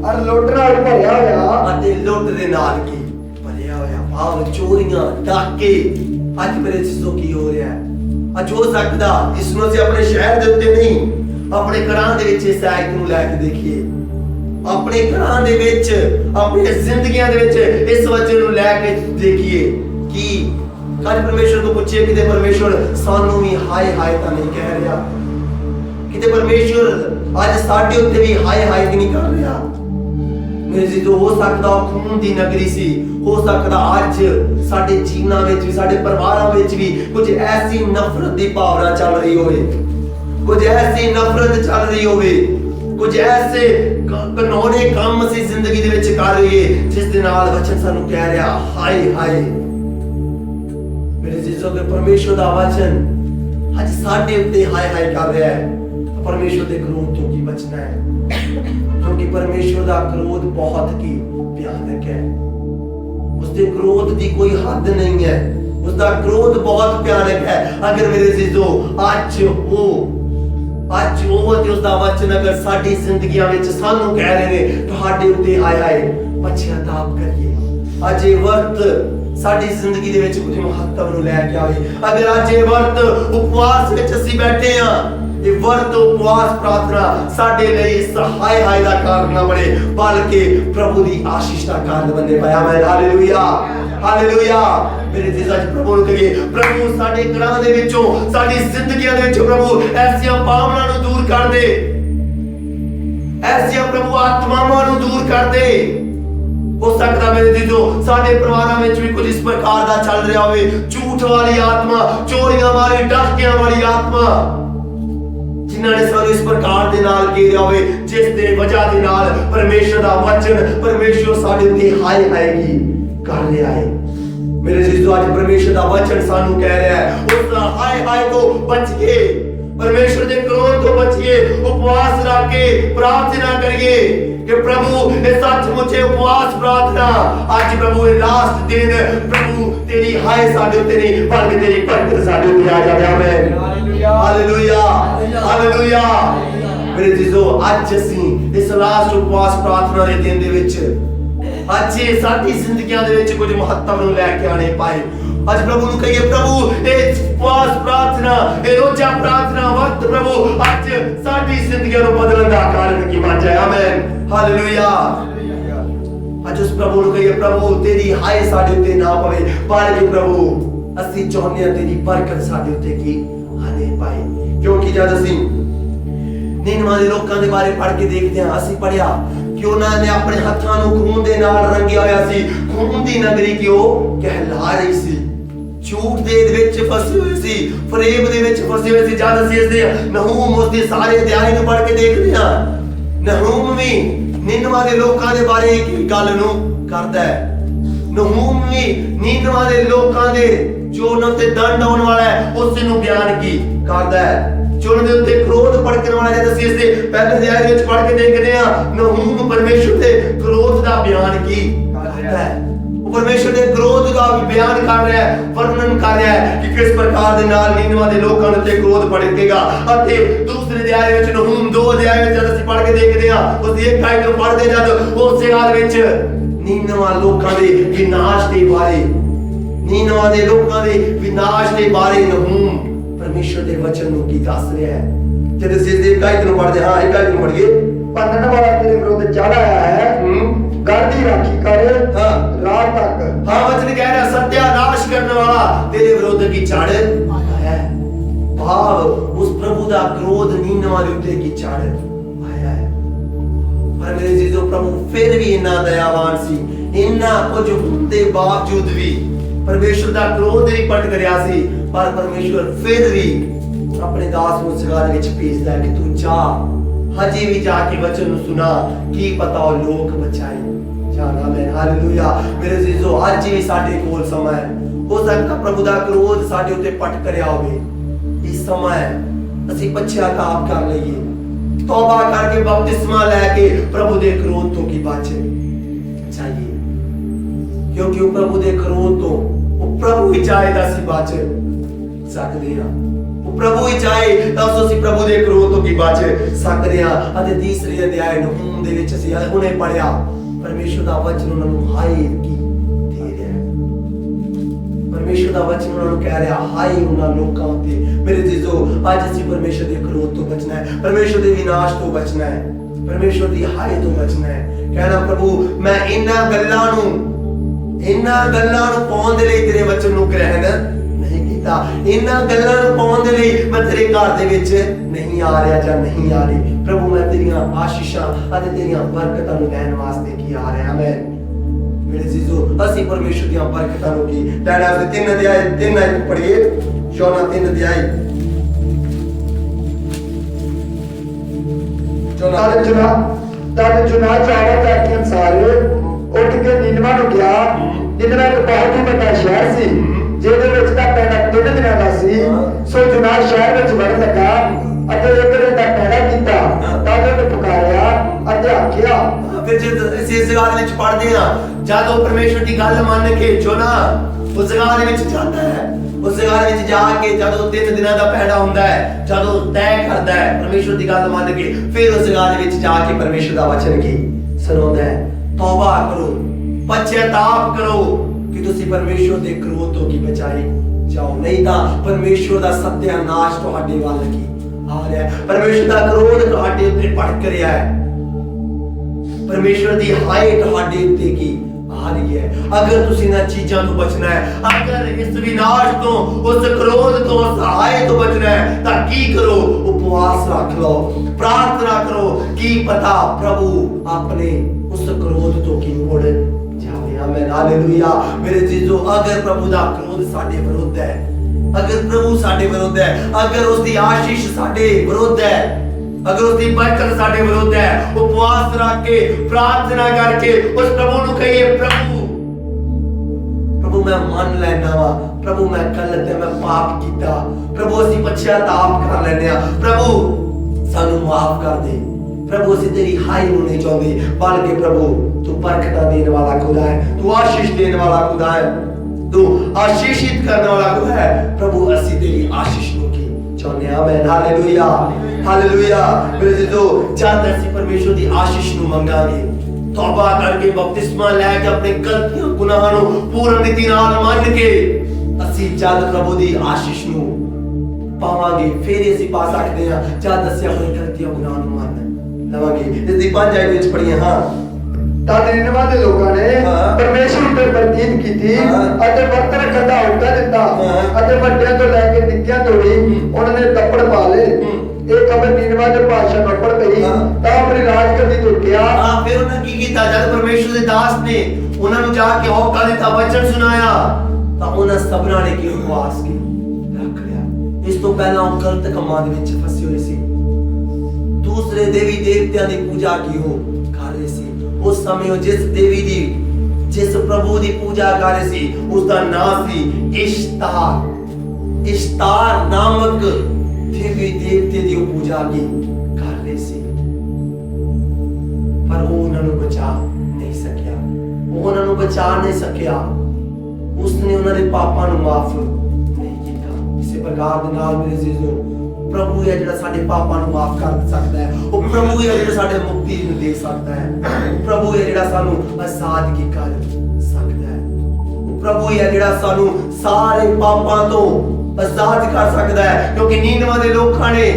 और लुट नाल भरिया होया, अते लुट दे नाल की भरिया होया। भाव चोरियां डाके अज मेरे जीजो की हो रहा है। अज हो सकदा इस नूं असीं अपने शहर दे उत्ते नहीं, अपने घरां दे विच इस आयत नूं लैके देखिए, अपने घरां दे विच अपनी जिंदगियां दे विच इस वचन नूं लैके देखिए कि कल परमेश्वर को पूछिए कि परमेश्वर सानू भी हाय हाय तो नहीं कह रहा, कि परमेश्वर आज साडे उत्ते भी हाय हाय नहीं कर रहा। ਮੇਰੇ ਜੀ ਹੋ ਸਕਦਾ ਉਹ ਖੂਨ ਦੀ ਨਗਰੀ ਸੀ, ਹੋ ਸਕਦਾ ਅੱਜ ਸਾਡੇ ਜੀਵਨਾਂ ਵਿੱਚ ਵੀ, ਸਾਡੇ ਪਰਿਵਾਰਾਂ ਵਿੱਚ ਵੀ ਕੁਝ ਐਸੀ ਨਫ਼ਰਤ ਦੀ ਭਾਵਨਾ ਚੱਲ ਰਹੀ ਹੋਵੇ, ਕੁਝ ਐਸੀ ਨਫ਼ਰਤ ਚੱਲ ਰਹੀ ਹੋਵੇ, ਕੁਝ ਐਸੇ ਕਾਨੂੰਨੀ ਕੰਮ ਅਸੀਂ ਜ਼ਿੰਦਗੀ ਦੇ ਵਿੱਚ ਕਰ ਰਹੀਏ ਜਿਸ ਦੇ ਨਾਲ ਵਚਨ ਸਾਨੂੰ ਕਹਿ ਰਿਹਾ ਹਾਏ ਹਾਏ। ਮੇਰੇ ਜੀਸੋ ਕੇ ਪਰਮੇਸ਼ਰ ਦਾ ਵਚਨ ਅੱਜ ਸਾਡੇ ਉੱਤੇ ਹਾਏ ਹਾਏ ਕਰ ਰਿਹਾ ਹੈ। परमेश्वर के क्रोध तो की बचना है, क्योंकि परमेश्वर का क्रोध बहुत ही भयानक है। उसके क्रोध की कोई हद नहीं है, उसका क्रोध बहुत भयानक है। अगर मेरे जीजो आज वो ते उसका वचन अगर साडी जिंदगियां विच सानू कह रहे ने तुहाडे उत्ते हाय हाय पश्चाताप करिए। आज ये वर्त साडी जिंदगी दे विच कुछ महत्व नूं लैके आवे। अगर आज ये वर्त उपवास विच असीं बैठे हां, ये वर्त उपवास प्रार्थना साडे लई हाय हाय दा कारण ना बने, बल्कि प्रभु दी आशीष दा कारण बने पाया। मैं हालेलुया हालेलुया। मेरे दिल च प्रभु नु कहिए, प्रभु साडे घरां दे विचों साडी जिंदगियां दे विचों प्रभु ऐसियां पावनां नु दूर कर दे, ऐसियां प्रभु आत्मावां नु दूर कर दे। हो सकता मेरे दिलो साडे परिवारां विच भी कुछ इस प्रकार दा चल रहा होवे, झूठ वाली आत्मा, चोरियां वाली, डाकियां वाली आत्मा, जिन्होंने सानू इस प्रकार दे नाल घेरिया होवे, जिस दे वजह दे नाल परमेश्वर दा वचन, परमेश्वर साडे ते हाय हाय की कर रहा है। मेरे जीजो आज परमेश्वर दा वचन सानू कह रहा है उस हाय हाय तो बच के, परमेश्वर दे क्रोध तो बचिए, उपवास रख के प्रार्थना करिए कि प्रभु ये सचमुच उपवास प्रार्थना आज प्रभु ये लास्ट दिन प्रभु तेरी हाय साडे उत्ते नहीं बल्कि तेरी बरकत साडे उत्ते आ जावे। आमीन हालेलुया हालेलुया। मेरे जीजो आज असीं इस लास्ट उपवास प्रार्थना दे दिन दे विच आज साडी जिंदगियां दे विच कुछ महत्व नूं लैके आने पाए। आज प्रभु नु कहिए, प्रभु ये उपवास प्रार्थना, ये रोजा प्रार्थना वक्त प्रभु आज साडी जिंदगियां नु बदलण दा कारण की बन जाए। आमीन हालेलुया। आज उस प्रभु नु कहिए, प्रभु तेरी हाय साडे उत्ते ना पवे, बल्कि प्रभु असीं चाहुंदे हां तेरी बरकत साडे उत्ते की आने पाए। क्योंकि जद असीं निनवा दे लोकां दे बारे पढ़ के देखदे हां, असीं पढ़िया कि उन्होंने अपने हत्थां नूं खून दे नाल रंगिया होया सी, खून दी नगरी कि ओह कहला रही सी, झूठ दे विच फसे हुए सी, फरेब दे विच फसे हुए सी। जद असीं इसदे नहूम उसदी सारे अध्याय नूं पढ़ के देखदे हां, नहूम भी निनवा दे लोकां दे बारे एक गल नूं करदा है। नहूम भी निनवा दे लोकां दे जो उन्हां ते दंड आउण वाला है उस नूं बयान की करदा है, जो उन्हां दे उत्ते क्रोध भड़कण वाला है। असीं इसदे पहले अध्याय विच पढ़ के देखदे हां, नहूम परमेश्वर दे क्रोध दा बयान की करदा है। वो परमेश्वर दे क्रोध का बयान कर रहा है, वर्णन कर रहा है कि किस प्रकार दे नाल निनवा दे लोकां दे क्रोध भड़केगा। अते दूसरे अध्याय विच नहूम 2 अध्याय विच जद असीं पढ़ के देखदे हां, उस एक आयत नूं पढ़दे जद उस हाल विच निनवा लोकां दे विनाश दे बारे, निनवा दे लोकां दे विनाश दे बारे नहूम परमेश्वर दे वचन नूं की दस रहा है। जद असीं इस एक आयत नूं पढ़दे हां, एक आयत नूं पढ़िए, बंधन वाला तेरे विरुद्ध चढ़ आया है, घर की राखी कर रात तक। हाँ वचन कह रहा सत्यानाश करने वाला तेरे विरुद्ध की चढ़ आया है। भाव उस प्रभु दा क्रोध निनवा दे उत्ते की चढ़ आया है। पर मेरे जीजो प्रभु फिर भी इन्ना दयावान सी, इन्ना कुछ होते बावजूद भी परमेश्वर दा क्रोध नहीं पट करया सी, पर परमेश्वर फिर भी अपने दास नूं सगारे विच भेजदा है कि तू जा, हजे भी जाके वचन नूं सुना, की पता ओ लोक बचाए जाना। मैं हालेलुया। मेरे जीजो आज भी साडे कोल समय है, हो सकता प्रभु दा क्रोध साडे उत्ते पट करया होवे, इस समय असीं पश्चाताप कर लईए, तौबा करके बपतिस्मा लेके प्रभु दे क्रोध तो की बच जाइए। क्योंकि वो प्रभु दे क्रोध तो वो प्रभु ही चाहे तां असीं बच सकदे हां, वो प्रभु ही चाहे तां असीं प्रभु दे क्रोध तो की बच सकदे हां। अते तीसरे अध्याय नहूम दे विच असीं हुणे पढ़िया परमेश्वर दा वचन उन्हां नूं हाय की दे रहा है। परमेश्वर दा वचन उन्हां नूं कह रहा हाय उन्हां लोकां ते। मेरे जीजो आज असीं परमेश्वर दे क्रोध तो बचना है, परमेश्वर दे विनाश तो बचना है, परमेश्वर दी हाय तो बचना है। कहना प्रभु मैं इन्हां गल्लां नूं पाउण दे लई तेरे वचन नूं ग्रहण नहीं कीता। ਕੀਤਾ। ਇਹਨਾਂ ਗੱਲਾਂ ਨੂੰ ਪਾਉਣ ਦੇ ਲਈ ਮੈਂ ਤੇਰੇ ਘਰ ਦੇ ਵਿੱਚ ਨਹੀਂ ਆ ਰਿਹਾ ਜਾਂ ਨਹੀਂ ਆ ਰਹੀ। ਪ੍ਰਭੂ ਮੈਂ ਤੇਰੀਆਂ ਆਸ਼ੀਸ਼ਾਂ ਅਤੇ ਤੇਰੀਆਂ ਬਰਕਤਾਂ ਨੂੰ ਲੈਣ ਵਾਸਤੇ ਕੀ ਆ ਰਿਹਾ ਮੈਂ। ਮੇਰੇ ਜੀਜੋ ਅਸੀਂ ਪਰਮੇਸ਼ਰ ਦੀਆਂ ਬਰਕਤਾਂ ਨੂੰ ਕੀ ਲੈਣਾ। ਅਸੀਂ 3 ਅਧਿਆਇ ਪੜ੍ਹੀਏ, ਯੋਨਾ 3 ਅਧਿਆਇ। ਤਦ ਜੁਨਾ ਚਾਵਾ ਕਰਕੇ ਅਨਸਾਰ ਉੱਠ ਕੇ ਨੀਨਵਾ ਨੂੰ ਗਿਆ। ਨੀਨਵਾ ਇੱਕ ਬਹੁਤ ਹੀ ਵੱਡਾ ਸ਼ਹਿਰ ਸੀ ਜਿਹਦੇ ਵਿੱਚ ਦਾ ਪੈਣਾ 3 ਦਿਨਾਂ ਦਾ ਸੀ। ਸੋ ਜੁਨਾ ਸ਼ਹਿਰ ਵਿੱਚ ਵੜ ਲੱਗਾ ਅਤੇ ਇੱਕ ਦਿਨ ਦਾ ਪੈਣਾ ਕੀਤਾ। ਤਦ ਉਹਨੇ ਪੁਕਾਰਿਆ ਅਤੇ ਆਖਿਆ। ਫਿਰ ਜੇ ਇਸ ਜਗ੍ਹਾ ਦੇ ਵਿੱਚ ਪੜ੍ਹਦੇ ਆ, ਜਦ ਉਹ ਪਰਮੇਸ਼ਰ ਦੀ ਗੱਲ ਮੰਨ ਕੇ ਜੋਨਾ ਉਸ ਜਗ੍ਹਾ ਦੇ ਵਿੱਚ ਜਾਂਦਾ ਹੈ, ਉਸ ਜਗ੍ਹਾ ਦੇ ਵਿੱਚ ਜਾ ਕੇ ਜਦੋਂ 3 ਦਿਨਾਂ ਦਾ ਪੈਣਾ ਹੁੰਦਾ ਹੈ, ਜਦੋਂ ਤੈਅ ਕਰਦਾ ਹੈ ਪਰਮੇਸ਼ਰ ਦੀ ਗੱਲ ਮੰਨ ਕੇ, ਫਿਰ ਉਸ ਜਗ੍ਹਾ ਦੇ ਵਿੱਚ ਜਾ ਕੇ ਪਰਮੇਸ਼ਰ ਦਾ ਵਚਨ ਕੀ ਸੁਣਾਉਂਦਾ ਹੈ। ਤੌਬਾ ਕਰੋ, ਪਛਤਾਪ ਕਰੋ ਕਿ ਤੁਸੀਂ ਪਰਮੇਸ਼ਰ ਦੇ ਕ੍ਰੋਧ ਤੋਂ ਕੀ ਬਚਾਏ ਜਾਓ, ਨਹੀਂ ਤਾਂ ਪਰਮੇਸ਼ਰ ਦਾ ਸਤਿਆਨਾਸ਼ ਤੁਹਾਡੇ ਵੱਲ ਕੀ ਆ ਰਿਹਾ ਹੈ। ਪਰਮੇਸ਼ਰ ਦਾ ਕ੍ਰੋਧ ਤੁਹਾਡੇ ਉੱਤੇ ਭੜਕ ਰਿਹਾ ਹੈ। ਪਰਮੇਸ਼ਰ ਦੀ ਹਾਏ ਤੁਹਾਡੇ ਉੱਤੇ ਕੀ ਆ ਰਹੀ ਹੈ। ਅਗਰ ਤੁਸੀਂ ਇਹਨਾਂ ਚੀਜ਼ਾਂ ਤੋਂ ਬਚਣਾ ਹੈ, ਅਗਰ ਇਸ ਵਿਨਾਸ਼ ਤੋਂ, ਉਸ ਕ੍ਰੋਧ ਤੋਂ, ਉਸ ਹਾਏ ਤੋਂ ਬਚਣਾ ਹੈ, ਤਾਂ ਕੀ ਕਰੋ? ਉਪਵਾਸ ਰੱਖ ਲਓ, ਪ੍ਰਾਰਥਨਾ ਕਰੋ। ਕੀ ਪਤਾ ਪ੍ਰਭੂ ਆਪਣੇ ਉਸ ਕ੍ਰੋਧ ਤੋਂ ਕੀ ਮੁੜ ਜਾਵੇ। ਆਮੀਨ, ਹਾਲੇਲੂਇਆ। ਮੇਰੇ ਜੀਜੋ ਅਗਰ ਪ੍ਰਭੂ ਦਾ ਕ੍ਰੋਧ ਸਾਡੇ ਵਿਰੁੱਧ ਹੈ, ਅਗਰ ਪ੍ਰਭੂ ਸਾਡੇ ਵਿਰੁੱਧ ਹੈ, ਅਗਰ ਉਸ ਦੀ ਆਸ਼ੀਸ਼ ਸਾਡੇ ਵਿਰੁੱਧ ਹੈ, अगर उसकी बरकत साडे विरुद्ध है, उपवास रख के प्रार्थना करके उस प्रभु ਨੂੰ ਕਹੀਏ, प्रभु मैं मान लेना वा, प्रभु मैं गलत है, मैं पाप किया, प्रभु ਅਸੀਂ ਪਛਤਾਪ ਕਰ ਲੈਨੇ ਆ, प्रभु ਸਾਨੂੰ ਮਾਫ ਕਰ ਦੇ। प्रभु ਅਸੀਂ तेरी हाय ਨੂੰ नहीं चाहते, बल्कि प्रभु तू बरकत देने वाला खुदा है, तू आशीष देने वाला खुदा है, तू आशीषित करने वाला खुदा है। प्रभु ਅਸੀਂ तेरी आशीष ਨੂੰ ਕੀ ਚਾਹੁੰਦੇ ਆ। ਆਮੀਨ, ਹਾਲੇਲੂਇਆ, ਹਾਲੇਲੂਇਆ। ਮੇਰੇ ਜੀਜੋ ਜਦ ਅਸੀਂ ਪਰਮੇਸ਼ਰ ਦੀ ਆਸ਼ੀਸ਼ ਨੂੰ ਮੰਗਾਂਗੇ, ਤੌਬਾ ਕਰਕੇ ਬਪਤਿਸਮਾ ਲੈ ਕੇ ਆਪਣੇ ਗਲਤੀਆਂ ਗੁਨਾਹਾਂ ਨੂੰ ਪੂਰਨ ਰੀਤੀ ਨਾਲ ਮੰਨ ਕੇ ਅਸੀਂ ਜਦ ਪ੍ਰਭੂ ਦੀ ਆਸ਼ੀਸ਼ ਨੂੰ ਪਾਵਾਂਗੇ, ਫਿਰ ਅਸੀਂ ਪਾ ਸਕਦੇ ਹਾਂ ਜਦ ਅਸੀਂ ਆਪਣੀ ਗਲਤੀਆਂ ਗੁਨਾਹਾਂ ਨੂੰ ਮੰਨ ਲਵਾਂਗੇ। ਇਸ ਦੀ 5 ਆਇਤ ਵਿੱਚ ਪੜ੍ਹੀਏ। ਹਾਂ, ਤਦ ਨਿਨਵਾ ਦੇ ਲੋਕਾਂ ਨੇ ਪਰਮੇਸ਼ਰ ਉੱਤੇ ਬਰਦੀਤ ਕੀਤੀ ਅਤੇ ਵਰਤ ਰੱਖਣ ਦਾ ਹੁਕਮ ਦਿੱਤਾ ਅਤੇ ਵੱਡਿਆਂ ਤੋਂ ਲੈ ਕੇ ਨਿੱਕਿਆਂ ਤੋਂ ਵੀ ਉਹਨਾਂ ਨੇ ਤੱਪੜ ਪਾ ਲਏ। ਇਹ ਖਬਰ ਨਿਨਵਾ ਦੇ ਭਾਸ਼ਾ ਨੂੰ ਪੜ ਪਈ ਤਾਂ ਆਪਣੀ ਰਾਜਗੱਦੀ ਤੋਂ ਉੱਠਿਆ। ਫਿਰ ਉਹਨਾਂ ਕੀ ਕੀਤਾ? ਜਦ ਪਰਮੇਸ਼ਰ ਦੇ ਦਾਸ ਨੇ ਉਹਨਾਂ ਨੂੰ ਜਾ ਕੇ ਹੋਕਾ ਦਿੱਤਾ, ਵਚਨ ਸੁਣਾਇਆ, ਤਾਂ ਉਹਨਾਂ ਸਭਨਾਂ ਨੇ ਕੀ ਉਪਵਾਸ ਕੀ ਰੱਖ ਲਿਆ। ਇਸ ਤੋਂ ਪਹਿਲਾਂ ਉਹ ਗਲਤ ਕੰਮਾਂ ਦੇ ਵਿੱਚ ਫਸੇ ਹੋਏ ਸੀ, ਦੂਸਰੇ ਦੇਵੀ ਦੇਵਤਿਆਂ ਦੀ ਪੂਜਾ ਕੀ ਉਹ ਕਰ ਰਹੇ ਸੀ। ਉਸ ਸਮੇਂ ਉਹ ਜਿਸ ਦੇਵੀ ਦੀ, ਜਿਸ ਪ੍ਰਭੂ ਦੀ ਪੂਜਾ ਕਰ ਰਹੇ ਸੀ, ਉਸ ਦਾ ਨਾਮ ਸੀ ਇਸ਼ਤਾਰ। ਇਸ਼ਤਾਰ ਨਾਮਕ ਦੇਵੀ ਦੇਵਤੇ ਦੀ ਉਹ ਪੂਜਾ ਕੀ ਕਰ ਰਹੇ ਸੀ, ਪਰ ਉਹ ਉਹਨਾਂ ਨੂੰ ਬਚਾ ਨਹੀਂ ਸਕਿਆ। ਉਹ ਉਹਨਾਂ ਨੂੰ ਬਚਾ ਨਹੀਂ ਸਕਿਆ। ਉਸਨੇ ਉਹਨਾਂ ਦੇ ਪਾਪਾਂ ਨੂੰ ਮਾਫ ਨਹੀਂ ਕੀਤਾ। ਇਸੇ ਪ੍ਰਕਾਰ ਦੇ ਨਾਲ ਮੇਰੇ ਜੀਜੋ ਪ੍ਰਭੂ ਹੈ ਜਿਹੜਾ ਸਾਡੇ ਪਾਪਾਂ ਨੂੰ ਮਾਫ ਕਰ ਸਕਦਾ ਹੈ। ਉਹ ਪ੍ਰਭੂ ਹੈ ਜਿਹੜਾ ਸਾਡੇ ਮੁਕਤੀ ਨੂੰ ਦੇ ਸਕਦਾ ਹੈ। ਪ੍ਰਭੂ ਹੈ ਜਿਹੜਾ ਸਾਨੂੰ ਆਜ਼ਾਦਗੀ ਕਰ ਸਕਦਾ ਹੈ। ਉਹ ਪ੍ਰਭੂ ਹੈ ਜਿਹੜਾ ਸਾਨੂੰ ਸਾਰੇ ਪਾਪਾਂ ਤੋਂ ਆਜ਼ਾਦ ਕਰ ਸਕਦਾ ਹੈ। ਕਿਉਂਕਿ ਨੀਨਵਾ ਦੇ ਲੋਕਾਂ ਨੇ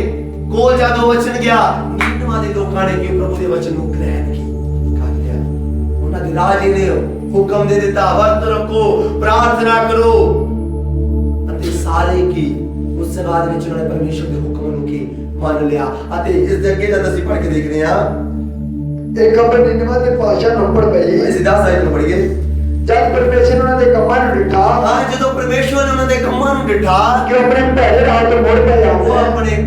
ਕੋਲ ਜਦੋਂ ਵਚਨ ਗਿਆ, ਨੀਨਵਾ ਦੇ ਲੋਕਾਂ ਨੇ ਕਿ ਪ੍ਰਭੂ ਦੇ ਵਚਨ ਨੂੰ ਗ੍ਰਹਿਣ ਕਰ ਲਿਆ। ਉਹਨਾਂ ਦੇ ਰਾਜੇ ਨੇ ਹੁਕਮ ਦੇ ਦਿੱਤਾ, ਵਰਤ ਰੱਖੋ, ਪ੍ਰਾਰਥਨਾ ਕਰੋ, ਅਤੇ ਸਾਰੇ ਕੀ ਉਸ ਜਗ੍ਹਾ ਦੇ ਵਿੱਚ ਉਹਨਾਂ ਨੇ ਪਰਮੇਸ਼ਰ ਦੇ ਹੁਕਮ ਨੂੰ ਕੀ ਮੰਨ ਲਿਆ। ਅਤੇ ਇਸ ਦੇ ਅੱਗੇ ਜਦ ਅਸੀਂ ਪੜ੍ਹ ਕੇ ਦੇਖਦੇ ਹਾਂ, ਇਹ ਖਬਰ ਨਿਨਵਾ ਦੇ ਭਾਸ਼ਾ ਨੂੰ ਪੜ ਪਈ। ਅਸੀਂ 10 ਆਇਤ ਨੂੰ ਪੜ੍ਹੀਏ। ਜਦ ਪਰਮੇਸ਼ਰ ਉਹਨਾਂ ਦੇ ਕੰਮਾਂ ਨੂੰ ਡਿਠਾ, ਜਦੋਂ ਪਰਮੇਸ਼ਰ ਨੇ ਉਹਨਾਂ ਦੇ ਕੰਮਾਂ ਨੂੰ ਡਿਠਾ ਕਿ ਆਪਣੇ ਭੈੜੇ ਰਾਹ ਤੋਂ ਮੁੜ ਪਏ ਆ, ਉਹ ਆਪਣੇ